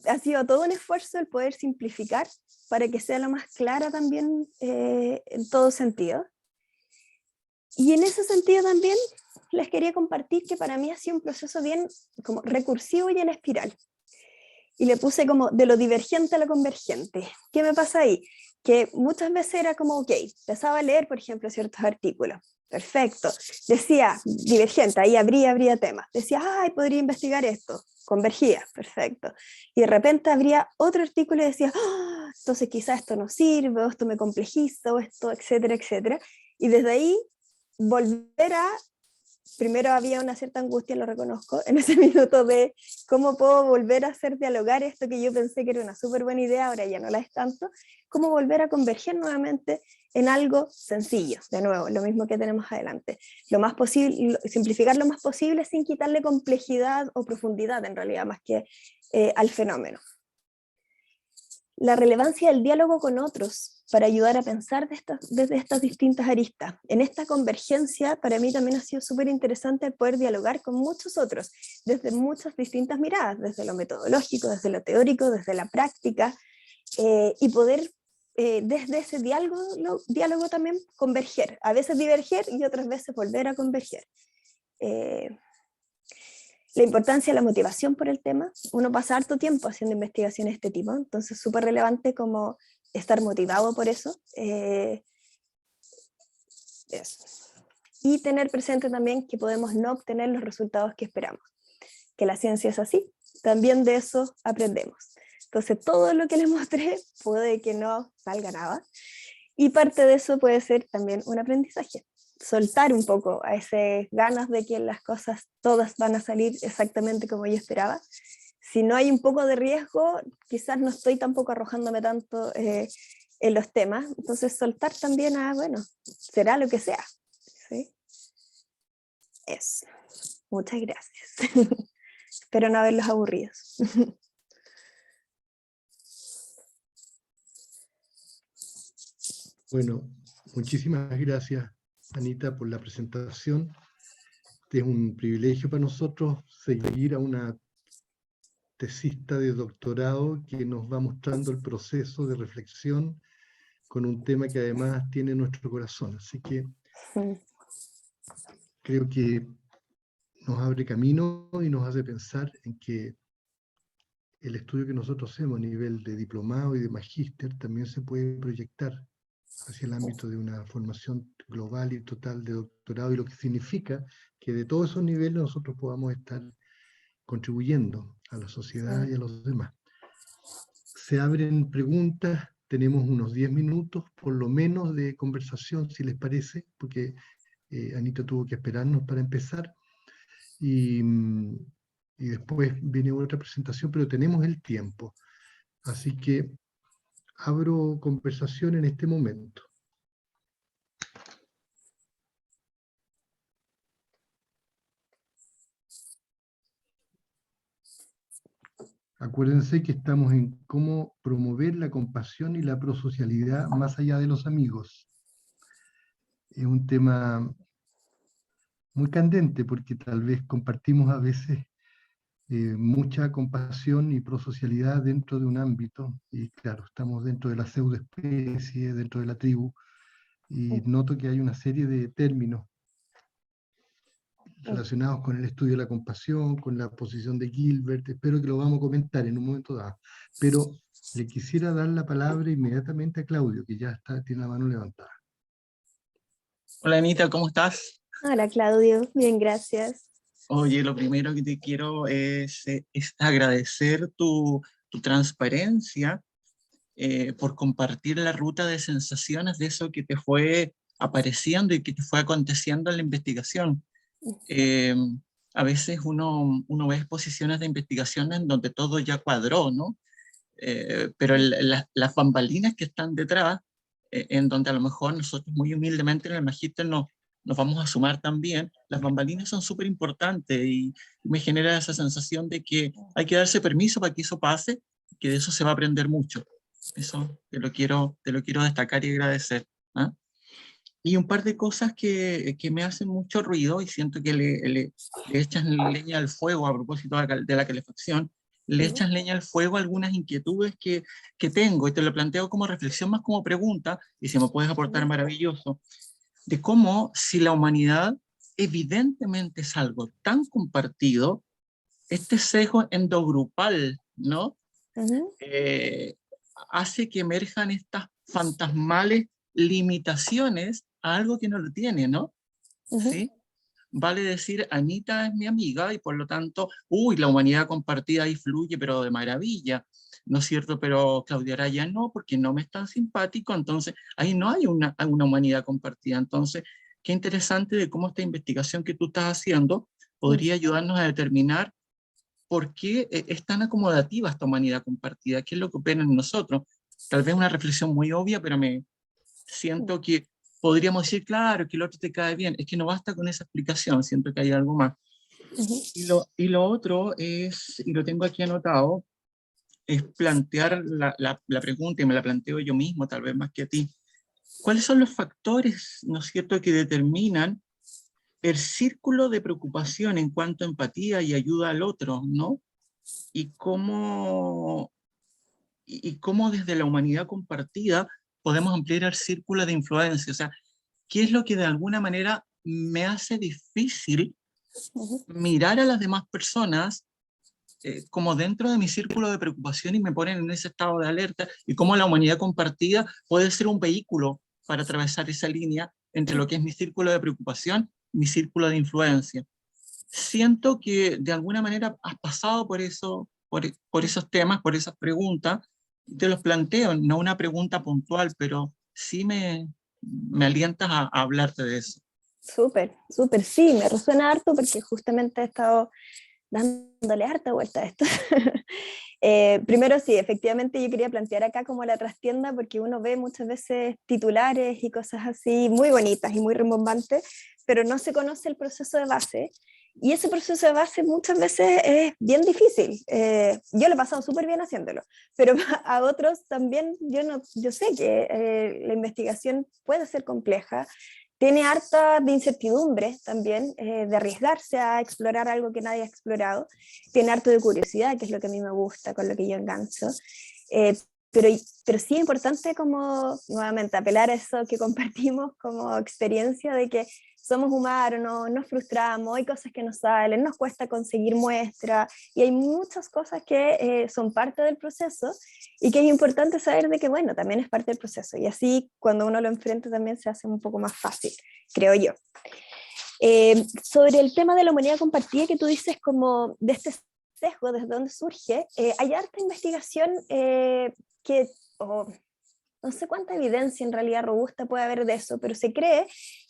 ha sido todo un esfuerzo el poder simplificar para que sea lo más clara también en todo sentido. Y en ese sentido también les quería compartir que para mí ha sido un proceso bien como recursivo y en espiral. Y le puse como de lo divergente a lo convergente. ¿Qué me pasa ahí? Que muchas veces era como, ok, empezaba a leer, por ejemplo, ciertos artículos. Perfecto. Decía, divergente, ahí habría temas. Decía, ay, podría investigar esto. Convergía, perfecto. Y de repente habría otro artículo y decía, oh, entonces quizás esto no sirve, o esto me complejiza, o esto, etcétera, etcétera. Y desde ahí volver a, primero había una cierta angustia, lo reconozco, en ese minuto de cómo puedo volver a hacer dialogar esto que yo pensé que era una súper buena idea, ahora ya no la es tanto, cómo volver a converger nuevamente en algo sencillo, de nuevo, lo mismo que tenemos adelante, lo más posible, simplificar lo más posible sin quitarle complejidad o profundidad en realidad, más que al fenómeno. La relevancia del diálogo con otros para ayudar a pensar desde estas distintas aristas. En esta convergencia, para mí también ha sido súper interesante el poder dialogar con muchos otros, desde muchas distintas miradas, desde lo metodológico, desde lo teórico, desde la práctica, y poder desde ese diálogo también converger, a veces diverger y otras veces volver a converger. La importancia de la motivación por el tema, uno pasa harto tiempo haciendo investigaciones de este tipo, entonces es súper relevante como estar motivado por eso. Eso. Y tener presente también que podemos no obtener los resultados que esperamos, que la ciencia es así, también de eso aprendemos. Entonces todo lo que les mostré puede que no salga nada. Y parte de eso puede ser también un aprendizaje. Soltar un poco a esas ganas de que las cosas todas van a salir exactamente como yo esperaba. Si no hay un poco de riesgo, quizás no estoy tampoco arrojándome tanto en los temas. Entonces soltar también a, bueno, será lo que sea. ¿Sí? Eso. Muchas gracias. Espero no haberlos aburridos. Bueno, muchísimas gracias, Anita, por la presentación. Es un privilegio para nosotros seguir a una tesista de doctorado que nos va mostrando el proceso de reflexión con un tema que además tiene nuestro corazón. Así que creo que nos abre camino y nos hace pensar en que el estudio que nosotros hacemos a nivel de diplomado y de magíster también se puede proyectar hacia el ámbito de una formación global y total de doctorado, y lo que significa que de todos esos niveles nosotros podamos estar contribuyendo a la sociedad y a los demás. Se abren preguntas, tenemos unos 10 minutos por lo menos de conversación, si les parece, porque Anita tuvo que esperarnos para empezar, y después viene otra presentación, pero tenemos el tiempo. Así que abro conversación en este momento. Acuérdense que estamos en cómo promover la compasión y la prosocialidad más allá de los amigos. Es un tema muy candente porque tal vez compartimos a veces mucha compasión y prosocialidad dentro de un ámbito, y claro, estamos dentro de la pseudoespecie, dentro de la tribu, y noto que hay una serie de términos relacionados con el estudio de la compasión, con la posición de Gilbert. Espero que lo vamos a comentar en un momento dado. Pero le quisiera dar la palabra inmediatamente a Claudio, que ya tiene la mano levantada. Hola Anita, ¿cómo estás? Hola Claudio, bien, gracias. Oye, lo primero que te quiero es agradecer tu transparencia por compartir la ruta de sensaciones de eso que te fue apareciendo y que te fue aconteciendo en la investigación. A veces uno ve exposiciones de investigación en donde todo ya cuadró, ¿no? Pero las bambalinas que están detrás, en donde a lo mejor nosotros muy humildemente en el magíster nos vamos a sumar también, las bambalinas son súper importantes y me genera esa sensación de que hay que darse permiso para que eso pase, que de eso se va a aprender mucho. Eso te lo quiero destacar y agradecer. ¿Ah? Y un par de cosas que me hacen mucho ruido y siento que le echan leña al fuego a propósito de la calefacción. Le echas leña al fuego algunas inquietudes que tengo, y te lo planteo como reflexión más como pregunta, y si me puedes aportar, maravilloso, de cómo si la humanidad evidentemente es algo tan compartido, este sesgo endogrupal, ¿no? Hace que emerjan estas fantasmales limitaciones a algo que no lo tiene, ¿no? ¿Sí? Vale decir, Anita es mi amiga y por lo tanto, la humanidad compartida ahí fluye, pero de maravilla, ¿no es cierto? Pero Claudia Araya no, porque no me es tan simpático, entonces ahí no hay una humanidad compartida. Entonces, qué interesante de cómo esta investigación que tú estás haciendo podría ayudarnos a determinar por qué es tan acomodativa esta humanidad compartida, qué es lo que opera en nosotros. Tal vez una reflexión muy obvia, pero me siento que podríamos decir, claro, que el otro te cae bien. Es que no basta con esa explicación, siento que hay algo más. Y lo otro es, y lo tengo aquí anotado, es plantear la pregunta, y me la planteo yo mismo, tal vez más que a ti. ¿Cuáles son los factores, ¿no es cierto?, que determinan el círculo de preocupación en cuanto a empatía y ayuda al otro, ¿no? Y cómo desde la humanidad compartida podemos ampliar el círculo de influencia. O sea, ¿qué es lo que de alguna manera me hace difícil mirar a las demás personas como dentro de mi círculo de preocupación y me ponen en ese estado de alerta, y cómo la humanidad compartida puede ser un vehículo para atravesar esa línea entre lo que es mi círculo de preocupación y mi círculo de influencia? Siento que de alguna manera has pasado por por esos temas, por esas preguntas. Te los planteo, no una pregunta puntual, pero sí me alientas a hablarte de eso. Súper, súper, sí, me resuena harto porque justamente he estado dándole harta vuelta a esto. Primero sí, efectivamente yo quería plantear acá como la trastienda porque uno ve muchas veces titulares y cosas así muy bonitas y muy rimbombantes, pero no se conoce el proceso de base. Y ese proceso de base muchas veces es bien difícil. Yo lo he pasado súper bien haciéndolo, pero a otros también yo sé que la investigación puede ser compleja, tiene harta de incertidumbre también, de arriesgarse a explorar algo que nadie ha explorado, tiene harto de curiosidad, que es lo que a mí me gusta, con lo que yo engancho. Eh, pero sí es importante como nuevamente apelar a eso que compartimos como experiencia de que somos humanos, nos frustramos, hay cosas que nos salen, nos cuesta conseguir muestras y hay muchas cosas que son parte del proceso y que es importante saber de que, bueno, también es parte del proceso y así cuando uno lo enfrenta también se hace un poco más fácil, creo yo. Sobre el tema de la humanidad compartida que tú dices como de este sesgo, desde dónde surge, hay harta investigación que... no sé cuánta evidencia en realidad robusta puede haber de eso, pero se cree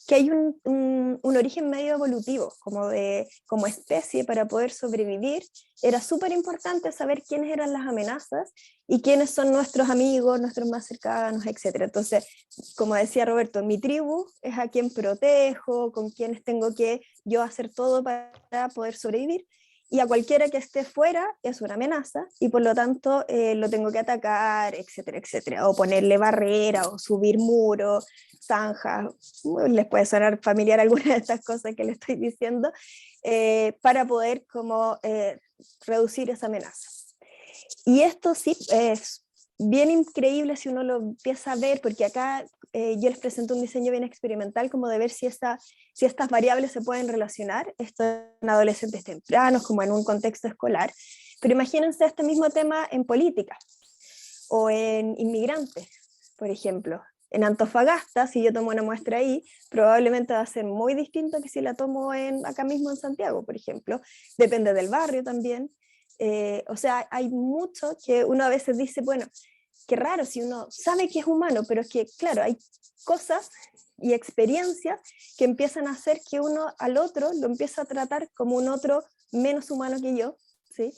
que hay un origen medio evolutivo, como especie para poder sobrevivir. Era súper importante saber quiénes eran las amenazas y quiénes son nuestros amigos, nuestros más cercanos, etc. Entonces, como decía Roberto, mi tribu es a quien protejo, con quienes tengo que yo hacer todo para poder sobrevivir. Y a cualquiera que esté fuera es una amenaza y por lo tanto lo tengo que atacar, etcétera, etcétera, o ponerle barrera o subir muros, zanjas, les puede sonar familiar alguna de estas cosas que le estoy diciendo, para poder como reducir esa amenaza. Y esto sí es bien increíble si uno lo empieza a ver, porque acá yo les presento un diseño bien experimental como de ver si estas variables se pueden relacionar, esto en adolescentes tempranos, como en un contexto escolar, pero imagínense este mismo tema en política o en inmigrantes, por ejemplo. En Antofagasta, si yo tomo una muestra ahí, probablemente va a ser muy distinto que si la tomo acá mismo en Santiago, por ejemplo. Depende del barrio también. O sea, hay mucho que uno a veces dice, bueno, qué raro si uno sabe que es humano, pero es que, claro, hay cosas y experiencias que empiezan a hacer que uno al otro lo empieza a tratar como un otro menos humano que yo, ¿sí?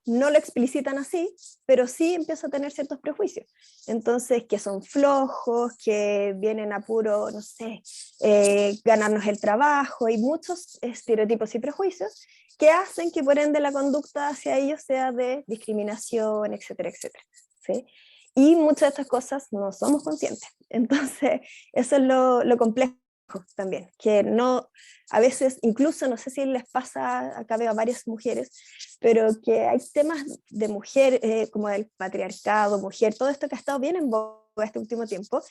No lo explicitan así, pero sí empieza a tener ciertos prejuicios. Entonces, que son flojos, que vienen a puro, no sé, ganarnos el trabajo, y muchos estereotipos y prejuicios que hacen que por ende la conducta hacia ellos sea de discriminación, etcétera, etcétera, ¿sí? Y muchas de estas cosas no somos conscientes. Entonces, eso es lo complejo también, que no, a veces, incluso no sé si les pasa, acá veo a varias mujeres, pero que hay temas de mujer, como el patriarcado, mujer, todo esto que ha estado bien en boga este último tiempo,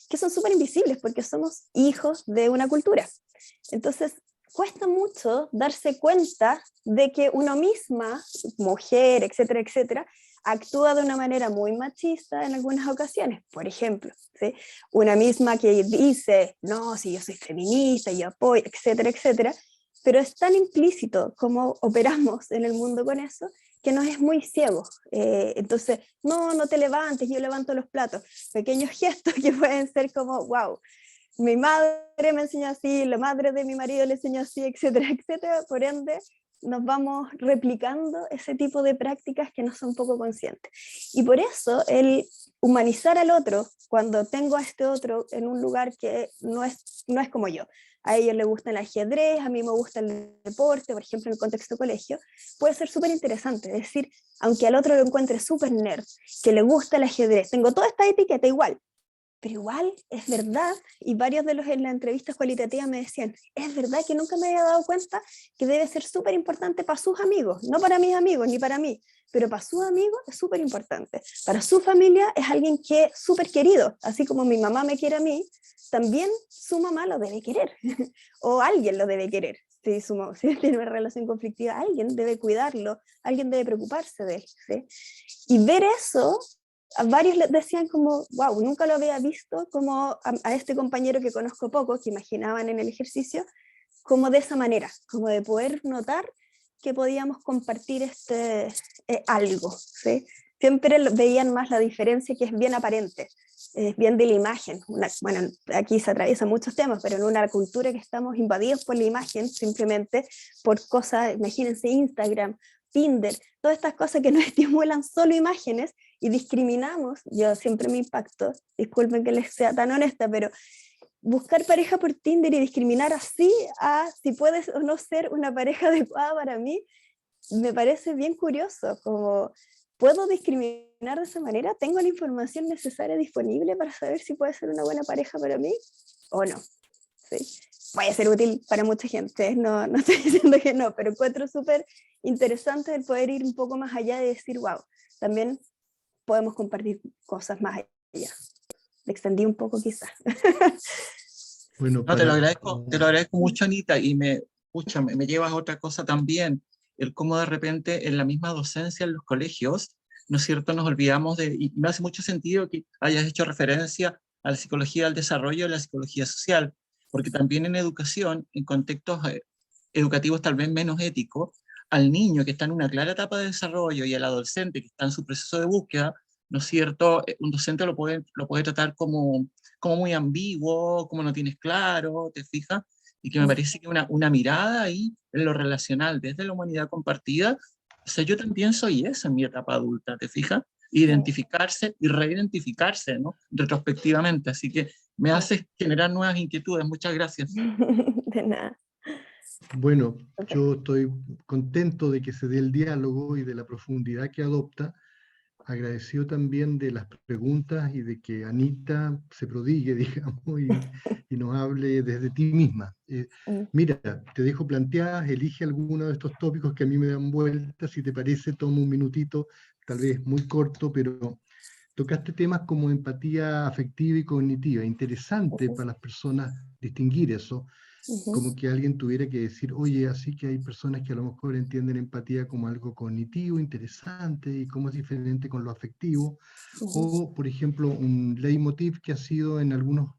que son súper invisibles porque somos hijos de una cultura. Entonces, cuesta mucho darse cuenta de que uno misma, mujer, etcétera, etcétera, actúa de una manera muy machista en algunas ocasiones, por ejemplo, ¿sí? Una misma que dice, no, si yo soy feminista, yo apoyo, etcétera, etcétera, pero es tan implícito como operamos en el mundo con eso, que nos es muy ciego. Entonces, no te levantes, yo levanto los platos, pequeños gestos que pueden ser como, wow, mi madre me enseñó así, la madre de mi marido le enseñó así, etcétera, etcétera, por ende, nos vamos replicando ese tipo de prácticas que no son poco conscientes. Y por eso el humanizar al otro, cuando tengo a este otro en un lugar que no es como yo, a ellos les gusta el ajedrez, a mí me gusta el deporte, por ejemplo en el contexto colegio, puede ser súper interesante, es decir, aunque al otro lo encuentre súper nerd, que le gusta el ajedrez, tengo toda esta etiqueta igual, pero igual es verdad, y varios de los en las entrevistas cualitativas me decían, es verdad que nunca me había dado cuenta que debe ser súper importante para sus amigos, no para mis amigos ni para mí, pero para sus amigos es súper importante, para su familia es alguien que es súper querido, así como mi mamá me quiere a mí, también su mamá lo debe querer, o alguien lo debe querer. Si tiene una relación conflictiva, alguien debe cuidarlo, alguien debe preocuparse de él, ¿sí? Y ver eso, a varios les decían como, wow, nunca lo había visto, como a este compañero que conozco poco, que imaginaban en el ejercicio, como de esa manera, como de poder notar que podíamos compartir algo, ¿sí? Siempre veían más la diferencia que es bien aparente, es bien de la imagen. Bueno, aquí se atraviesan muchos temas, pero en una cultura que estamos invadidos por la imagen, simplemente por cosas, imagínense Instagram, Tinder, todas estas cosas que nos estimulan solo imágenes y discriminamos. Yo siempre me impacto, disculpen que les sea tan honesta, pero buscar pareja por Tinder y discriminar así a si puedes o no ser una pareja adecuada para mí, me parece bien curioso, como ¿puedo discriminar de esa manera? ¿Tengo la información necesaria disponible para saber si puede ser una buena pareja para mí o no? ¿Sí? Puede ser útil para mucha gente, no, no estoy diciendo que no, pero encuentro súper interesante el poder ir un poco más allá y decir, wow, también podemos compartir cosas más allá. Me extendí un poco quizás. Bueno, No, te lo agradezco mucho, Anita, y pucha, me llevas a otra cosa también, el cómo de repente en la misma docencia en los colegios, ¿no es cierto?, nos olvidamos y me hace mucho sentido que hayas hecho referencia a la psicología del desarrollo y la psicología social, porque también en educación, en contextos educativos tal vez menos éticos, al niño que está en una clara etapa de desarrollo y al adolescente que está en su proceso de búsqueda, ¿no es cierto?, un docente lo puede tratar como muy ambiguo, como no tienes claro, ¿te fijas? Y que me parece que una mirada ahí en lo relacional, desde la humanidad compartida, o sea, yo también soy eso en mi etapa adulta, ¿te fijas? Identificarse y reidentificarse, ¿no? Retrospectivamente, así que me hace generar nuevas inquietudes. Muchas gracias. De nada. Bueno, yo estoy contento de que se dé el diálogo y de la profundidad que adopta, agradecido también de las preguntas y de que Anita se prodigue, digamos, y nos hable desde ti misma. Mira, te dejo planteadas, elige alguno de estos tópicos que a mí me dan vueltas, si te parece, toma un minutito, tal vez muy corto, pero tocaste temas como empatía afectiva y cognitiva, interesante para las personas distinguir eso, como que alguien tuviera que decir, oye, así que hay personas que a lo mejor entienden empatía como algo cognitivo, interesante, y cómo es diferente con lo afectivo, o, por ejemplo, un leitmotiv que ha sido en algunos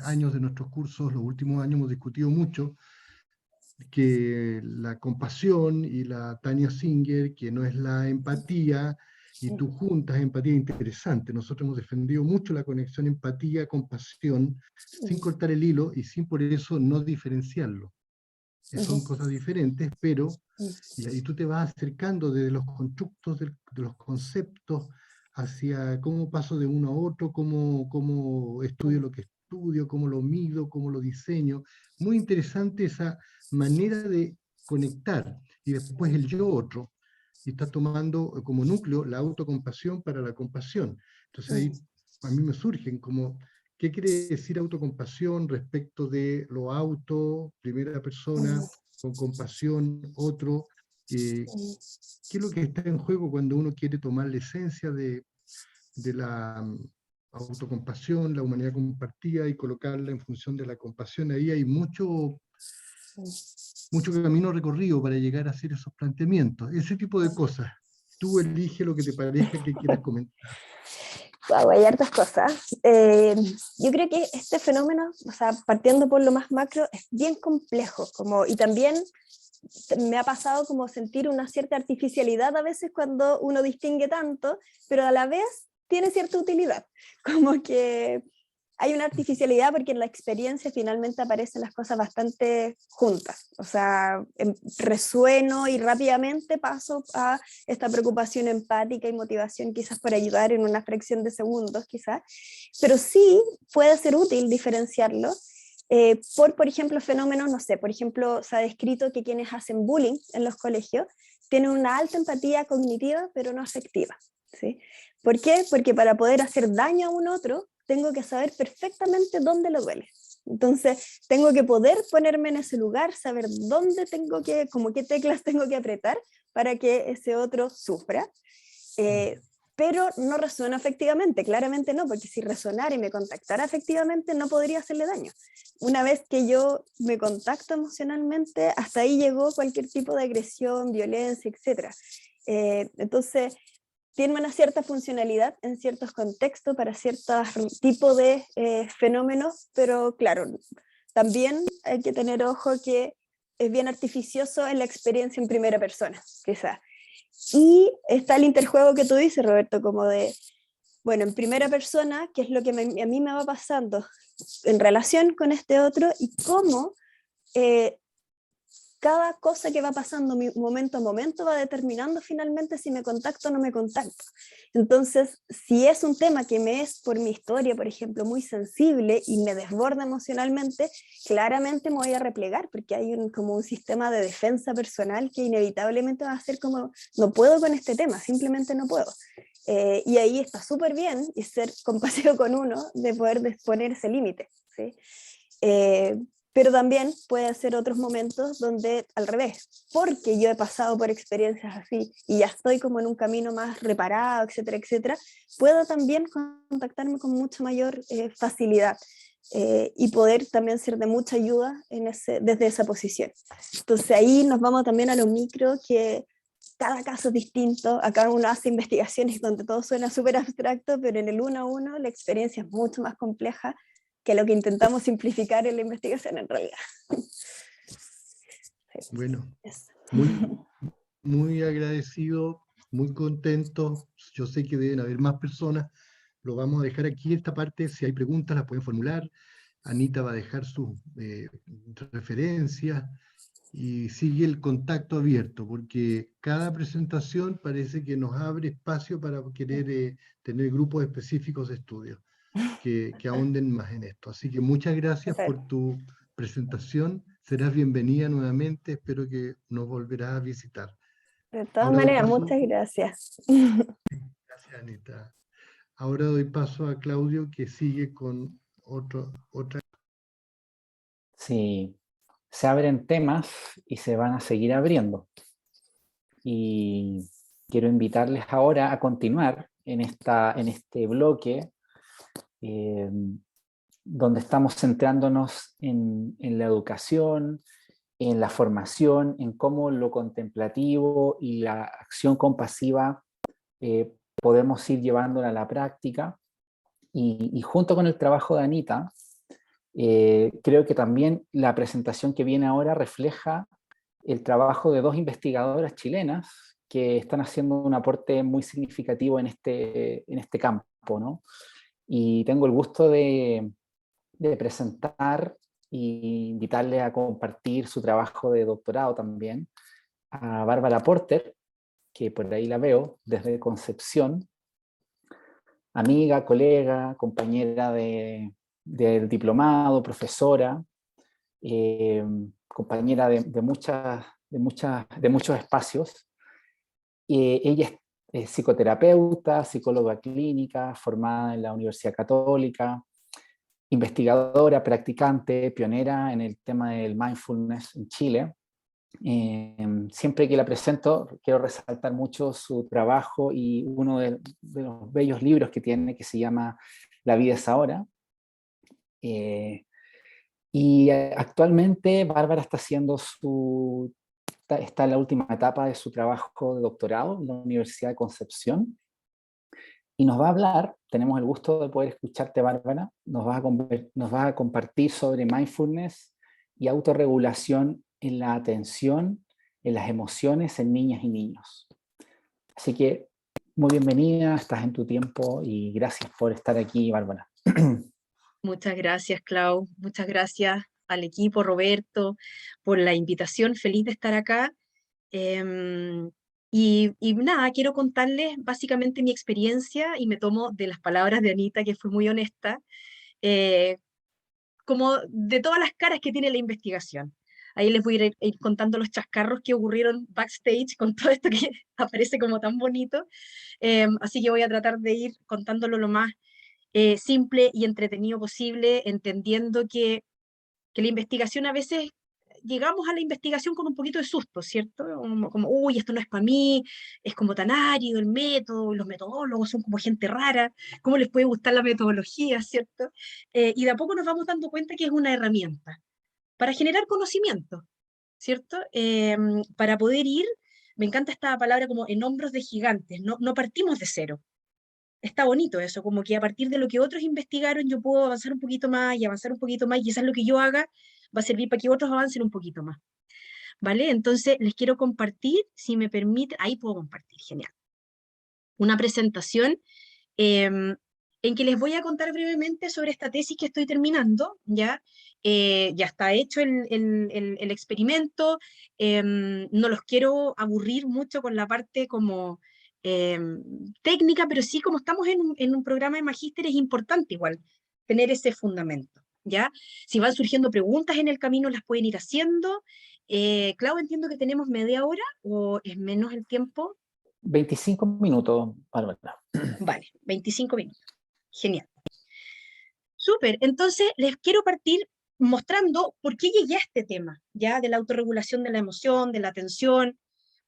años de nuestros cursos, los últimos años hemos discutido mucho, que la compasión y la Tania Singer, que no es la empatía, y tú juntas empatía interesante. Nosotros hemos defendido mucho la conexión empatía-compasión, sin cortar el hilo y sin por eso no diferenciarlo. Son cosas diferentes, pero y ahí tú te vas acercando desde los constructos, de los conceptos, hacia cómo paso de uno a otro, cómo estudio lo que estudio, cómo lo mido, cómo lo diseño. Muy interesante esa manera de conectar. Y después el yo otro, y está tomando como núcleo la autocompasión para la compasión. Entonces ahí a mí me surgen como, ¿qué quiere decir autocompasión respecto de lo auto, primera persona, con compasión, otro? ¿Qué es lo que está en juego cuando uno quiere tomar la esencia de la autocompasión, la humanidad compartida y colocarla en función de la compasión? Ahí hay mucho camino recorrido para llegar a hacer esos planteamientos, ese tipo de cosas. Tú elige lo que te parezca que quieras comentar. Wow, hay hartas cosas. Yo creo que este fenómeno, o sea, partiendo por lo más macro, es bien complejo, y también me ha pasado como sentir una cierta artificialidad a veces cuando uno distingue tanto, pero a la vez tiene cierta utilidad, como que hay una artificialidad porque en la experiencia finalmente aparecen las cosas bastante juntas, o sea, resueno y rápidamente paso a esta preocupación empática y motivación quizás por ayudar en una fracción de segundos quizás, pero sí puede ser útil diferenciarlo por ejemplo, fenómenos, no sé, por ejemplo, se ha descrito que quienes hacen bullying en los colegios tienen una alta empatía cognitiva, pero no afectiva, ¿sí? ¿Por qué? Porque para poder hacer daño a un otro, tengo que saber perfectamente dónde lo duele. Entonces, tengo que poder ponerme en ese lugar, saber dónde como qué teclas tengo que apretar para que ese otro sufra. Pero no resuena afectivamente, claramente no, porque si resonara y me contactara afectivamente no podría hacerle daño. Una vez que yo me contacto emocionalmente, hasta ahí llegó cualquier tipo de agresión, violencia, etc. Entonces, tiene una cierta funcionalidad en ciertos contextos para ciertos tipos de fenómenos, pero claro, también hay que tener ojo que es bien artificioso en la experiencia en primera persona, quizás. Y está el interjuego que tú dices, Roberto, como de, bueno, en primera persona, qué es lo que a mí me va pasando en relación con este otro y cómo cada cosa que va pasando momento a momento va determinando finalmente si me contacto o no me contacto. Entonces, si es un tema que me es por mi historia, por ejemplo, muy sensible y me desborda emocionalmente, claramente me voy a replegar porque hay como un sistema de defensa personal que inevitablemente va a ser como, no puedo con este tema, simplemente no puedo. Y ahí está súper bien y ser compasivo con uno de poder poner ese límite, ¿sí? Pero también puede ser otros momentos donde al revés, porque yo he pasado por experiencias así y ya estoy como en un camino más reparado, etcétera, etcétera, puedo también contactarme con mucha mayor facilidad y poder también ser de mucha ayuda desde esa posición. Entonces ahí nos vamos también a lo micro, que cada caso es distinto, acá uno hace investigaciones donde todo suena súper abstracto, pero en el uno a uno la experiencia es mucho más compleja que lo que intentamos simplificar en la investigación en realidad. Bueno, muy agradecido, muy contento. Yo sé que deben haber más personas. Lo vamos a dejar aquí esta parte. Si hay preguntas, las pueden formular. Anita va a dejar sus referencias y sigue el contacto abierto, porque cada presentación parece que nos abre espacio para querer tener grupos específicos de estudio que ahonden más en esto. Así que muchas gracias por tu presentación. Serás bienvenida nuevamente. Espero que nos volverás a visitar. De todas maneras, muchas gracias. Gracias, Anita. Ahora doy paso a Claudio, que sigue con otra. Sí, se abren temas y se van a seguir abriendo. Y quiero invitarles ahora a continuar en este bloque donde estamos centrándonos en la educación, en la formación, en cómo lo contemplativo y la acción compasiva podemos ir llevándola a la práctica. Y junto con el trabajo de Anita, creo que también la presentación que viene ahora refleja el trabajo de dos investigadoras chilenas que están haciendo un aporte muy significativo en este campo, ¿no? Y tengo el gusto de presentar e invitarle a compartir su trabajo de doctorado también a Bárbara Porter, que por ahí la veo desde Concepción, amiga, colega, compañera del diplomado, profesora, compañera de muchos espacios. Ella es psicoterapeuta, psicóloga clínica, formada en la Universidad Católica, investigadora, practicante, pionera en el tema del mindfulness en Chile. Siempre que la presento, quiero resaltar mucho su trabajo y uno de los bellos libros que tiene, que se llama La vida es ahora. Y actualmente Bárbara está está en la última etapa de su trabajo de doctorado en la Universidad de Concepción. Y nos va a hablar, tenemos el gusto de poder escucharte, Bárbara, nos vas a compartir sobre mindfulness y autorregulación en la atención, en las emociones en niñas y niños. Así que muy bienvenida, estás en tu tiempo y gracias por estar aquí, Bárbara. Muchas gracias, Clau. Muchas gracias al equipo, Roberto, por la invitación. Feliz de estar acá. Y nada, quiero contarles básicamente mi experiencia y me tomo de las palabras de Anita, que fue muy honesta, como de todas las caras que tiene la investigación. Ahí les voy a ir contando los chascarros que ocurrieron backstage con todo esto que aparece como tan bonito. Así que voy a tratar de ir contándolo lo más simple y entretenido posible, entendiendo que la investigación a veces llegamos a la investigación con un poquito de susto, ¿cierto? Como uy, esto no es para mí, es como tan árido el método, los metodólogos son como gente rara, ¿cómo les puede gustar la metodología, ¿cierto? Y de a poco nos vamos dando cuenta que es una herramienta para generar conocimiento, ¿cierto? Para poder ir, me encanta esta palabra como en hombros de gigantes, no partimos de cero. Está bonito eso, como que a partir de lo que otros investigaron yo puedo avanzar un poquito más y avanzar un poquito más y quizás lo que yo haga va a servir para que otros avancen un poquito más. ¿vale? Entonces les quiero compartir, si me permite, ahí puedo compartir, genial. Una presentación en que les voy a contar brevemente sobre esta tesis que estoy terminando, ¿ya? Ya está hecho el experimento, no los quiero aburrir mucho con la parte como técnica, pero sí, como estamos en un programa de magíster, es importante igual tener ese fundamento, ¿ya? Si van surgiendo preguntas en el camino, las pueden ir haciendo. Clau, entiendo que tenemos media hora, ¿o es menos el tiempo? 25 minutos, Bárbara. Vale, 25 minutos. Genial. Súper, entonces les quiero partir mostrando por qué llegué a este tema, ya, de la autorregulación de la emoción, de la atención,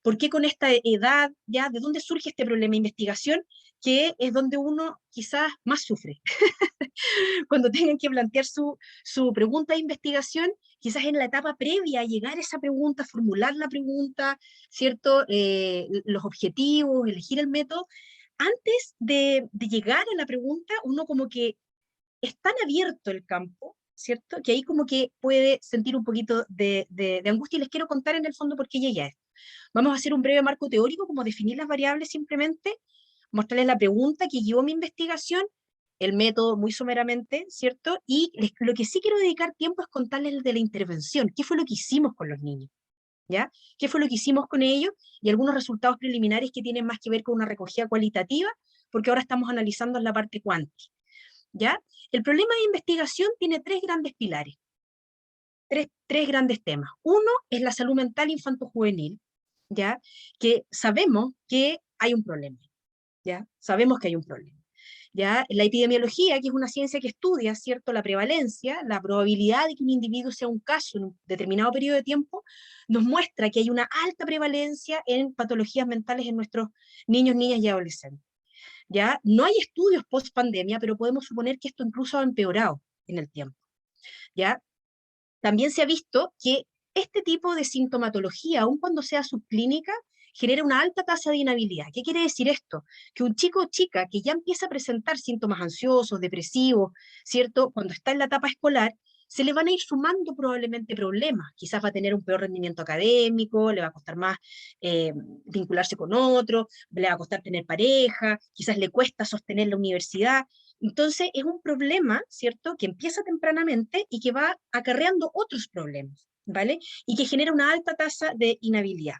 por qué con esta edad, ya, de dónde surge este problema de investigación, que es donde uno quizás más sufre. Cuando tengan que plantear su pregunta de investigación, quizás en la etapa previa a llegar a esa pregunta, formular la pregunta, ¿cierto? Los objetivos, elegir el método. Antes de llegar a la pregunta, uno como que es tan abierto el campo, ¿cierto? Que ahí como que puede sentir un poquito de angustia, y les quiero contar en el fondo por qué llegué a esto. Vamos a hacer un breve marco teórico, como definir las variables simplemente, mostrarles la pregunta que guió mi investigación, el método muy someramente, ¿cierto? Y lo que sí quiero dedicar tiempo es contarles de la intervención, qué fue lo que hicimos con los niños, ¿ya? ¿Qué fue lo que hicimos con ellos? Y algunos resultados preliminares que tienen más que ver con una recogida cualitativa, porque ahora estamos analizando la parte cuántica, ¿ya? El problema de investigación tiene tres grandes pilares, tres grandes temas. Uno es la salud mental infanto-juvenil, ¿ya? Que sabemos que hay un problema, ¿ya? Sabemos que hay un problema, ¿ya? La epidemiología, que es una ciencia que estudia, ¿cierto?, la prevalencia, la probabilidad de que un individuo sea un caso en un determinado periodo de tiempo, nos muestra que hay una alta prevalencia en patologías mentales en nuestros niños, niñas y adolescentes, ¿ya? No hay estudios post pandemia, pero podemos suponer que esto incluso ha empeorado en el tiempo, ¿ya? También se ha visto que este tipo de sintomatología, aun cuando sea subclínica, genera una alta tasa de inhabilidad. ¿Qué quiere decir esto? Que un chico o chica que ya empieza a presentar síntomas ansiosos, depresivos, ¿cierto? Cuando está en la etapa escolar, se le van a ir sumando probablemente problemas. Quizás va a tener un peor rendimiento académico, le va a costar más vincularse con otro, le va a costar tener pareja, quizás le cuesta sostener la universidad. Entonces es un problema, ¿cierto?, que empieza tempranamente y que va acarreando otros problemas, ¿vale? Y que genera una alta tasa de inhabilidad.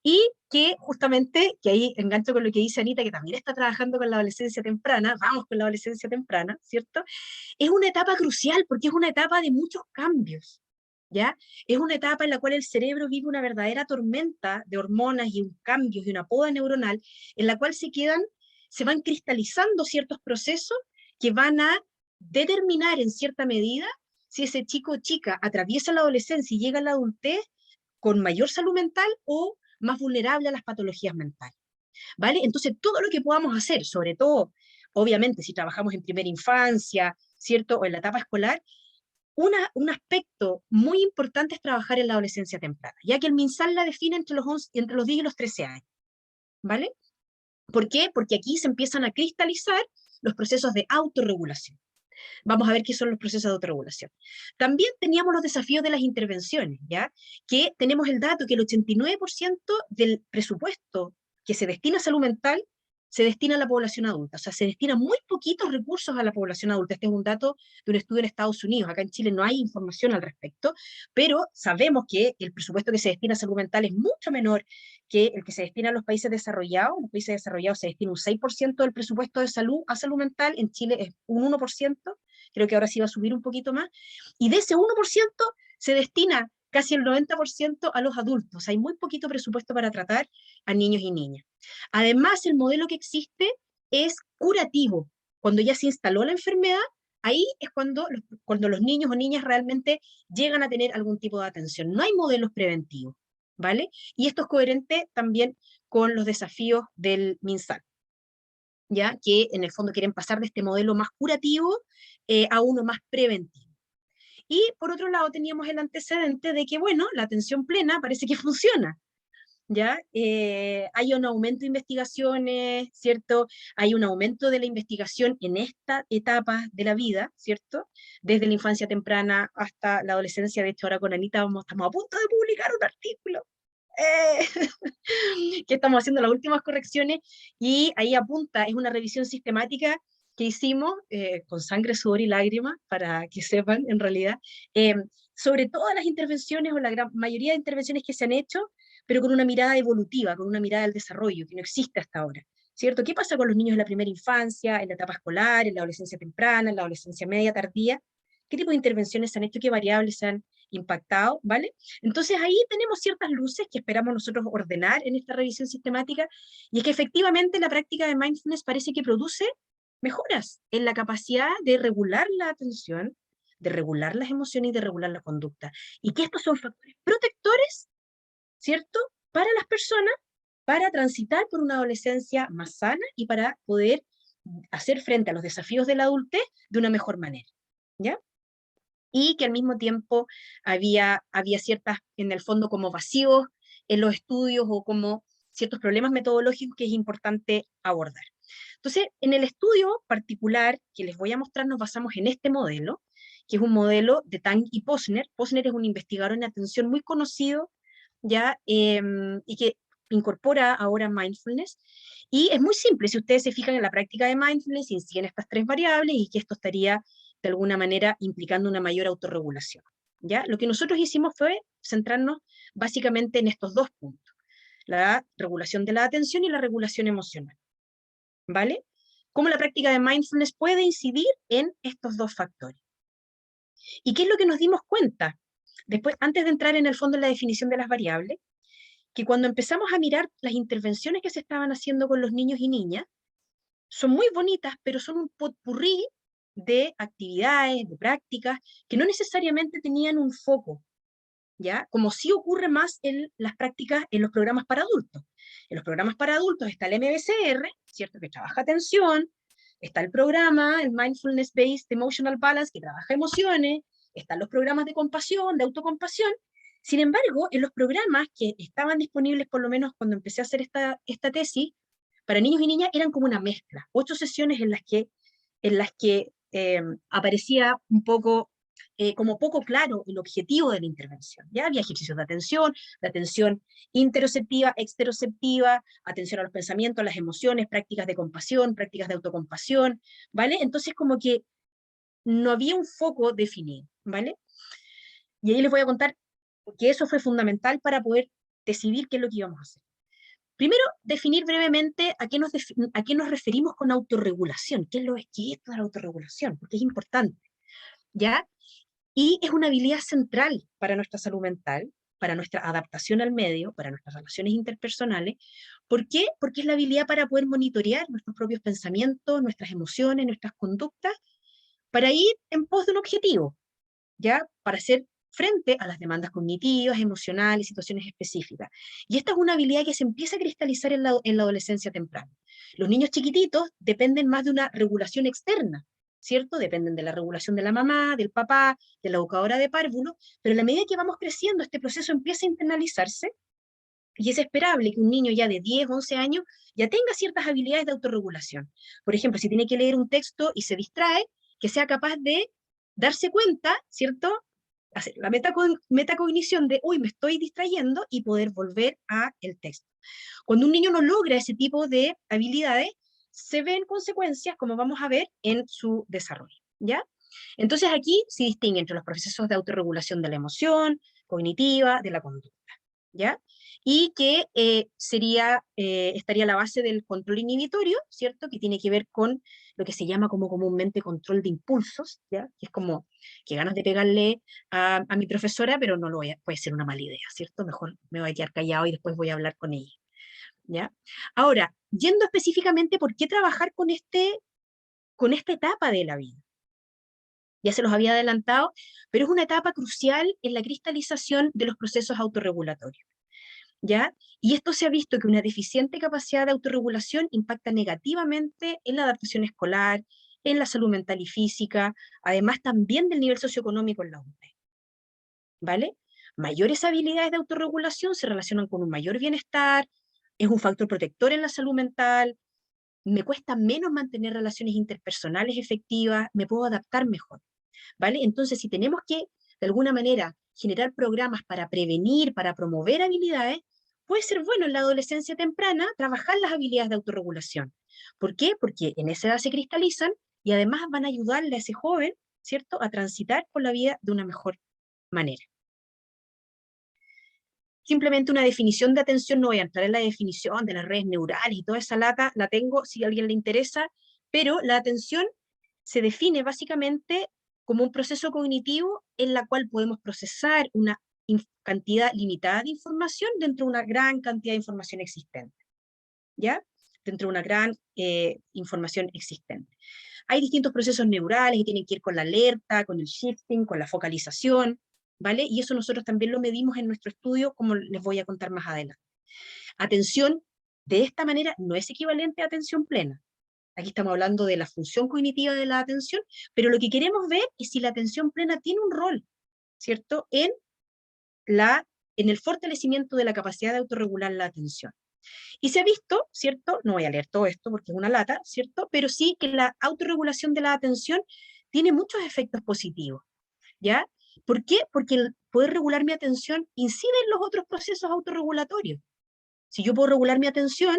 Y que justamente, que ahí engancho con lo que dice Anita, que también está trabajando con la adolescencia temprana, vamos con la adolescencia temprana, ¿cierto? Es una etapa crucial porque es una etapa de muchos cambios, ¿ya? Es una etapa en la cual el cerebro vive una verdadera tormenta de hormonas y un cambio y una poda neuronal, en la cual se van cristalizando ciertos procesos que van a determinar en cierta medida si ese chico o chica atraviesa la adolescencia y llega a la adultez con mayor salud mental o más vulnerable a las patologías mentales, ¿vale? Entonces, todo lo que podamos hacer, sobre todo, obviamente, si trabajamos en primera infancia, ¿cierto?, o en la etapa escolar, un aspecto muy importante es trabajar en la adolescencia temprana, ya que el MinSal la define entre los 10 y los 13 años, ¿vale? ¿Por qué? Porque aquí se empiezan a cristalizar los procesos de autorregulación. Vamos a ver qué son los procesos de autorregulación. También teníamos los desafíos de las intervenciones, ¿ya? Que tenemos el dato que el 89% del presupuesto que se destina a salud mental se destina a la población adulta, o sea, se destina muy poquitos recursos a la población adulta. Este es un dato de un estudio en Estados Unidos, acá en Chile no hay información al respecto, pero sabemos que el presupuesto que se destina a salud mental es mucho menor que el que se destina a los países desarrollados. En los países desarrollados se destina un 6% del presupuesto de salud a salud mental, en Chile es un 1%, creo que ahora sí va a subir un poquito más, y de ese 1% se destina casi el 90% a los adultos. Hay muy poquito presupuesto para tratar a niños y niñas. Además, el modelo que existe es curativo. Cuando ya se instaló la enfermedad, ahí es cuando los niños o niñas realmente llegan a tener algún tipo de atención. No hay modelos preventivos, ¿vale? Y esto es coherente también con los desafíos del MinSal, ¿ya? Que en el fondo quieren pasar de este modelo más curativo a uno más preventivo. Y por otro lado teníamos el antecedente de que, bueno, la atención plena parece que funciona, ¿ya? Hay un aumento de investigaciones, ¿cierto? Hay un aumento de la investigación en esta etapa de la vida, ¿cierto? Desde la infancia temprana hasta la adolescencia. De hecho, ahora con Anita estamos a punto de publicar un artículo. Que estamos haciendo las últimas correcciones, y ahí apunta, es una revisión sistemática que hicimos con sangre, sudor y lágrimas, para que sepan, en realidad, sobre todas las intervenciones, o la gran mayoría de intervenciones que se han hecho, pero con una mirada evolutiva, con una mirada del desarrollo, que no existe hasta ahora, ¿cierto? ¿Qué pasa con los niños en la primera infancia, en la etapa escolar, en la adolescencia temprana, en la adolescencia media, tardía? ¿Qué tipo de intervenciones se han hecho? ¿Qué variables se han impactado? ¿Vale? Entonces ahí tenemos ciertas luces que esperamos nosotros ordenar en esta revisión sistemática, y es que efectivamente la práctica de mindfulness parece que produce mejoras en la capacidad de regular la atención, de regular las emociones y de regular la conducta. Y que estos son factores protectores, ¿cierto?, para las personas, para transitar por una adolescencia más sana y para poder hacer frente a los desafíos de la adultez de una mejor manera, ¿ya? Y que al mismo tiempo había ciertas, en el fondo, como vacíos en los estudios, o como ciertos problemas metodológicos que es importante abordar. Entonces, en el estudio particular que les voy a mostrar, nos basamos en este modelo, que es un modelo de Tang y Posner. Posner es un investigador en atención muy conocido, ¿ya? Y que incorpora ahora mindfulness, y es muy simple. Si ustedes se fijan en la práctica de mindfulness, y siguen estas tres variables, y que esto estaría de alguna manera implicando una mayor autorregulación, ¿ya? Lo que nosotros hicimos fue centrarnos básicamente en estos dos puntos: la regulación de la atención y la regulación emocional, ¿vale? Cómo la práctica de mindfulness puede incidir en estos dos factores. ¿Y qué es lo que nos dimos cuenta? Después, antes de entrar en el fondo en la definición de las variables, que cuando empezamos a mirar las intervenciones que se estaban haciendo con los niños y niñas, son muy bonitas, pero son un potpurrí de actividades, de prácticas, que no necesariamente tenían un foco, ¿ya? Como sí ocurre más en las prácticas en los programas para adultos. En los programas para adultos está el MBCR, ¿cierto?, que trabaja atención, está el programa, el Mindfulness Based Emotional Balance, que trabaja emociones, están los programas de compasión, de autocompasión. Sin embargo, en los programas que estaban disponibles, por lo menos cuando empecé a hacer esta tesis, para niños y niñas eran como una mezcla, 8 sesiones en las que aparecía un poco, como poco claro el objetivo de la intervención. Ya había ejercicios de atención interoceptiva, exteroceptiva, atención a los pensamientos, a las emociones, prácticas de compasión, prácticas de autocompasión, ¿vale? Entonces como que no había un foco definido, ¿vale? Y ahí les voy a contar que eso fue fundamental para poder decidir qué es lo que íbamos a hacer. Primero, definir brevemente a qué nos referimos con autorregulación, qué es esto de la autorregulación, porque es importante, ¿ya? Y es una habilidad central para nuestra salud mental, para nuestra adaptación al medio, para nuestras relaciones interpersonales. ¿Por qué? Porque es la habilidad para poder monitorear nuestros propios pensamientos, nuestras emociones, nuestras conductas, para ir en pos de un objetivo, ¿ya? Para hacer frente a las demandas cognitivas, emocionales, situaciones específicas. Y esta es una habilidad que se empieza a cristalizar en la adolescencia temprana. Los niños chiquititos dependen más de una regulación externa, ¿cierto? Dependen de la regulación de la mamá, del papá, de la educadora de párvulo, pero a la medida que vamos creciendo, este proceso empieza a internalizarse, y es esperable que un niño ya de 10, 11 años ya tenga ciertas habilidades de autorregulación. Por ejemplo, si tiene que leer un texto y se distrae, que sea capaz de darse cuenta, ¿cierto?, hacer la metacognición de, uy, me estoy distrayendo, y poder volver a el texto. Cuando un niño no logra ese tipo de habilidades, se ven consecuencias, como vamos a ver, en su desarrollo, ¿ya? Entonces aquí se distingue entre los procesos de autorregulación de la emoción, cognitiva, de la conducta, ¿ya? Y que estaría a la base del control inhibitorio, ¿cierto?, que tiene que ver con lo que se llama como comúnmente control de impulsos, ¿ya? Que es como que ganas de pegarle a mi profesora, pero no puede ser una mala idea, ¿cierto? Mejor me voy a quedar callado y después voy a hablar con ella, ¿ya? Ahora, yendo específicamente, ¿por qué trabajar con esta etapa de la vida? Ya se los había adelantado, pero es una etapa crucial en la cristalización de los procesos autorregulatorios, ¿ya? Y esto se ha visto que una deficiente capacidad de autorregulación impacta negativamente en la adaptación escolar, en la salud mental y física, además también del nivel socioeconómico en la adultez, ¿vale? mayores habilidades de autorregulación se relacionan con un mayor bienestar, es un factor protector en la salud mental, me cuesta menos mantener relaciones interpersonales efectivas, me puedo adaptar mejor, ¿vale? Entonces, si tenemos que, de alguna manera, generar programas para prevenir, para promover habilidades, puede ser bueno en la adolescencia temprana trabajar las habilidades de autorregulación. ¿Por qué? Porque en esa edad se cristalizan y además van a ayudarle a ese joven, ¿cierto?, a transitar por la vida de una mejor manera. Simplemente una definición de atención, no voy a entrar en la definición de las redes neurales y toda esa lata, la tengo si a alguien le interesa, pero la atención se define básicamente como un proceso cognitivo en la cual podemos procesar una cantidad limitada de información dentro de una gran cantidad de información existente, ¿ya? Dentro de una gran información existente. Hay distintos procesos neurales que tienen que ir con la alerta, con el shifting, con la focalización, ¿vale? Y eso nosotros también lo medimos en nuestro estudio, como les voy a contar más adelante. Atención, de esta manera, no es equivalente a atención plena. Aquí estamos hablando de la función cognitiva de la atención, pero lo que queremos ver es si la atención plena tiene un rol, ¿cierto?, en el fortalecimiento de la capacidad de autorregular la atención. Y se ha visto, ¿cierto?, no voy a leer todo esto porque es una lata, ¿cierto?, pero sí que la autorregulación de la atención tiene muchos efectos positivos, ¿ya? ¿Por qué? Porque el poder regular mi atención incide en los otros procesos autorregulatorios. Si yo puedo regular mi atención,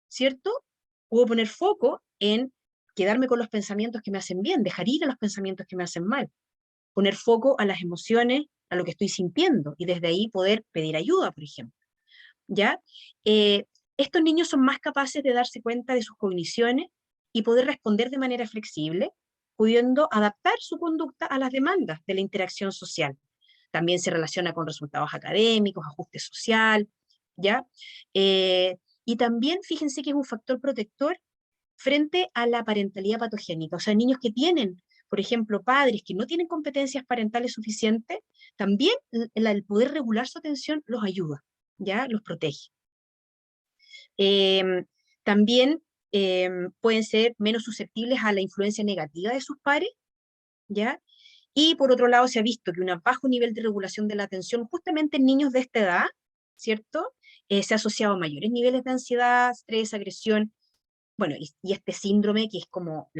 ¿cierto?, puedo poner foco en quedarme con los pensamientos que me hacen bien, dejar ir a los pensamientos que me hacen mal, poner foco a las emociones, a lo que estoy sintiendo, y desde ahí poder pedir ayuda, por ejemplo, ¿ya? Estos niños son más capaces de darse cuenta de sus cogniciones y poder responder de manera flexible, pudiendo adaptar su conducta a las demandas de la interacción social. También se relaciona con resultados académicos, ajuste social, ¿ya? Y también fíjense que es un factor protector frente a la parentalidad patogénica. O sea, niños que tienen, por ejemplo, padres que no tienen competencias parentales suficientes, también el poder regular su atención los ayuda, ¿ya? Los protege. También pueden ser menos susceptibles a la influencia negativa de sus pares, ¿ya? Y por otro lado se ha visto que un bajo nivel de regulación de la atención justamente en niños de esta edad, ¿cierto?, se ha asociado a mayores niveles de ansiedad, estrés, agresión, bueno, y este síndrome que es como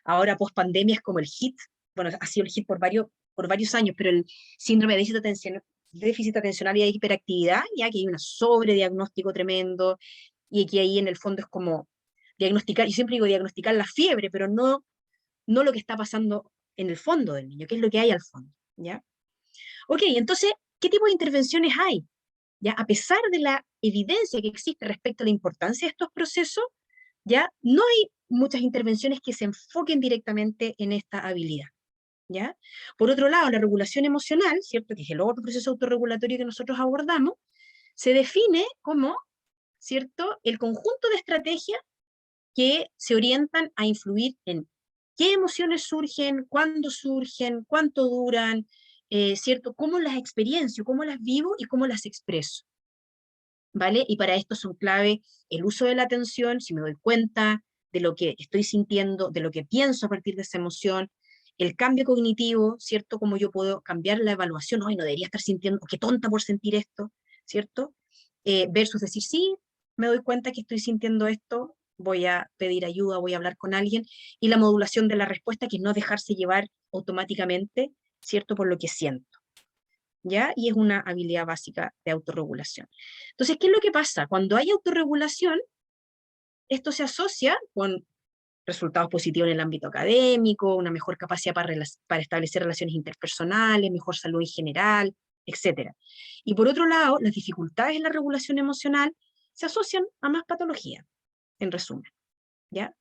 ahora post pandemia es como el hit, bueno, ha sido el hit por varios años, pero el síndrome de déficit atencional y de hiperactividad, ya que hay un sobrediagnóstico tremendo, y que ahí en el fondo es como diagnosticar, yo siempre digo diagnosticar la fiebre, pero no lo que está pasando en el fondo del niño, qué es lo que hay al fondo, ¿ya? Ok, entonces, ¿qué tipo de intervenciones hay? ¿Ya? A pesar de la evidencia que existe respecto a la importancia de estos procesos, ¿ya? No hay muchas intervenciones que se enfoquen directamente en esta habilidad, ¿ya? Por otro lado, la regulación emocional, ¿cierto?, que es el otro proceso autorregulatorio que nosotros abordamos, se define como, ¿cierto?, el conjunto de estrategias que se orientan a influir en qué emociones surgen, cuándo surgen, cuánto duran, ¿cierto?, cómo las experiencio, cómo las vivo y cómo las expreso, ¿vale? Y para esto son clave el uso de la atención, si me doy cuenta de lo que estoy sintiendo, de lo que pienso a partir de esa emoción, el cambio cognitivo, ¿cierto?, cómo yo puedo cambiar la evaluación, hoy no debería estar sintiendo, qué tonta por sentir esto, ¿cierto? Versus decir, sí, me doy cuenta que estoy sintiendo esto, voy a pedir ayuda, voy a hablar con alguien, y la modulación de la respuesta, que es no dejarse llevar automáticamente, ¿cierto?, por lo que siento, ¿ya? Y es una habilidad básica de autorregulación. Entonces, ¿qué es lo que pasa? Cuando hay autorregulación, esto se asocia con resultados positivos en el ámbito académico, una mejor capacidad para establecer relaciones interpersonales, mejor salud en general, etc. Y por otro lado, las dificultades en la regulación emocional se asocian a más patología, en resumen, ¿ya?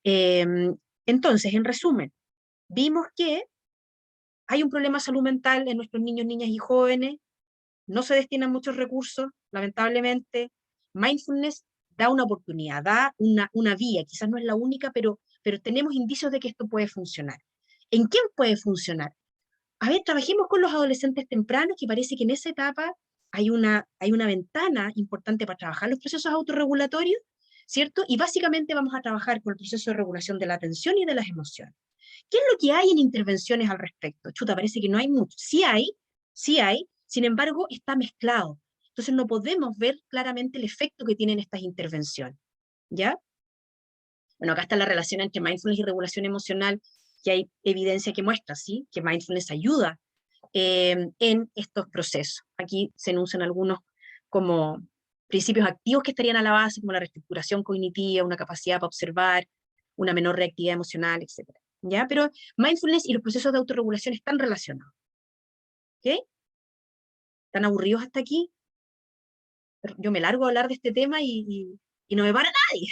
Entonces, en resumen, vimos que hay un problema de salud mental en nuestros niños, niñas y jóvenes, no se destinan muchos recursos, lamentablemente. Mindfulness da una oportunidad, da una vía, quizás no es la única, pero tenemos indicios de que esto puede funcionar. ¿En quién puede funcionar? A ver, trabajemos con los adolescentes tempranos, que parece que en esa etapa hay una ventana importante para trabajar los procesos autorregulatorios, ¿cierto? Y básicamente vamos a trabajar con el proceso de regulación de la atención y de las emociones. ¿Qué es lo que hay en intervenciones al respecto? Chuta, parece que no hay mucho. Sí hay, sí hay, sin embargo, está mezclado. Entonces no podemos ver claramente el efecto que tienen estas intervenciones, ¿ya? Bueno, acá está la relación entre mindfulness y regulación emocional, que hay evidencia que muestra, ¿sí? Que mindfulness ayuda en estos procesos. Aquí se enuncian algunos como principios activos que estarían a la base, como la reestructuración cognitiva, una capacidad para observar, una menor reactividad emocional, etc. ¿Ya? Pero mindfulness y los procesos de autorregulación están relacionados. ¿Ok? ¿Están aburridos hasta aquí? Yo me largo a hablar de este tema y no me para nadie.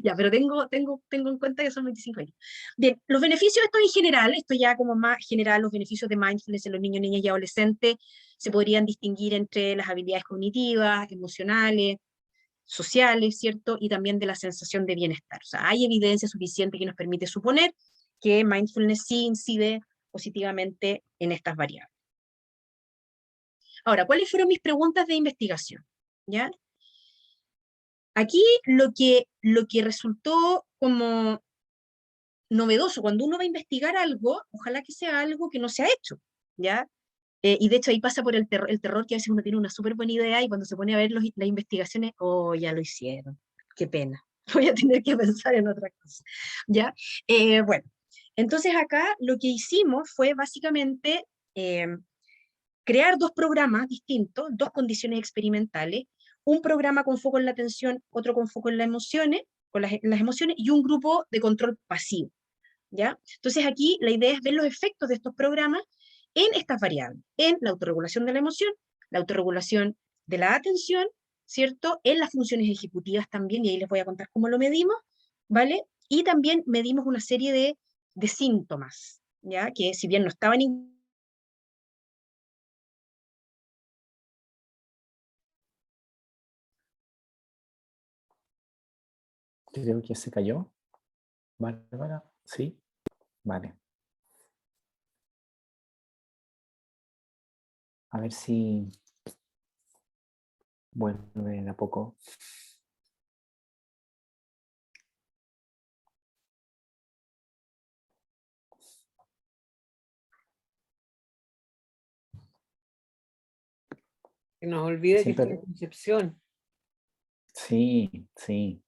Ya, pero tengo en cuenta que son 25 años. Bien, los beneficios, esto en general, esto ya como más general, los beneficios de mindfulness en los niños, niñas y adolescentes se podrían distinguir entre las habilidades cognitivas, emocionales, sociales, ¿cierto? Y también de la sensación de bienestar. O sea, hay evidencia suficiente que nos permite suponer que mindfulness sí incide positivamente en estas variables. Ahora, ¿cuáles fueron mis preguntas de investigación? ¿Ya? Aquí lo que resultó como novedoso, cuando uno va a investigar algo, ojalá que sea algo que no se ha hecho, ¿ya? Y de hecho ahí pasa por el terror que a veces uno tiene una súper buena idea y cuando se pone a ver las investigaciones, oh, ya lo hicieron, qué pena, voy a tener que pensar en otra cosa, ¿ya? Bueno, entonces acá lo que hicimos fue básicamente crear dos programas distintos, dos condiciones experimentales, un programa con foco en la atención, otro con foco en las emociones, las emociones, y un grupo de control pasivo, ¿ya? Entonces aquí la idea es ver los efectos de estos programas en estas variables, en la autorregulación de la emoción, la autorregulación de la atención, ¿cierto? En las funciones ejecutivas también, y ahí les voy a contar cómo lo medimos, ¿vale? Y también medimos una serie de síntomas, ¿ya? Que si bien no estaban Creo que se cayó. Bárbara, ¿sí? Vale. A ver si vuelve de a poco. Que nos olvide que está Siempre, en Concepción. sí, sí.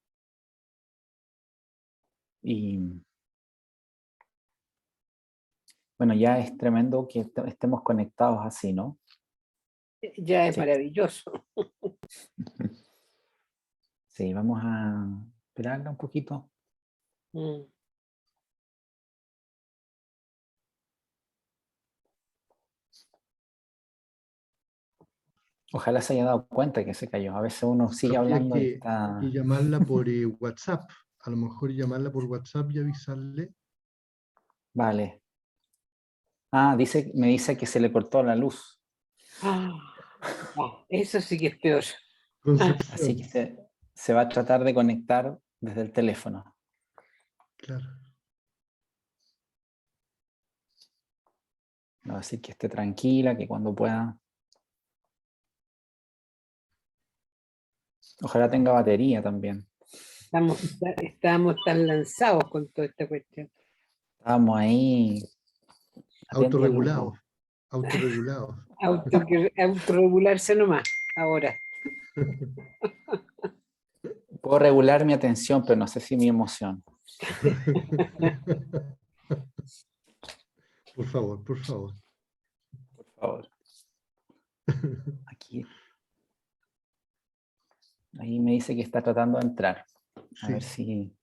Y bueno, ya es tremendo que estemos conectados así, ¿no? Ya es Sí. maravilloso. Sí, vamos a esperarla un poquito. Mm. Ojalá se haya dado cuenta que se cayó. A veces uno sigue Hay hablando y que, está... hay que llamarla por WhatsApp. A lo mejor llamarla por WhatsApp y avisarle. Vale. Ah, me dice que se le cortó la luz. Ah, eso sí que es peor. Así que Concepción. se va a tratar de conectar desde el teléfono. Claro. No, así que esté tranquila, que cuando pueda... Ojalá tenga batería también. Estamos tan lanzados con toda esta cuestión. Estábamos ahí Autorregulados. atendiendo. Autorregulados. Autorregularse nomás, ahora. Puedo regular mi atención, pero no sé si mi emoción. Por favor, por favor. Por favor. Aquí. Ahí me dice que está tratando de entrar. A ver Sí. si...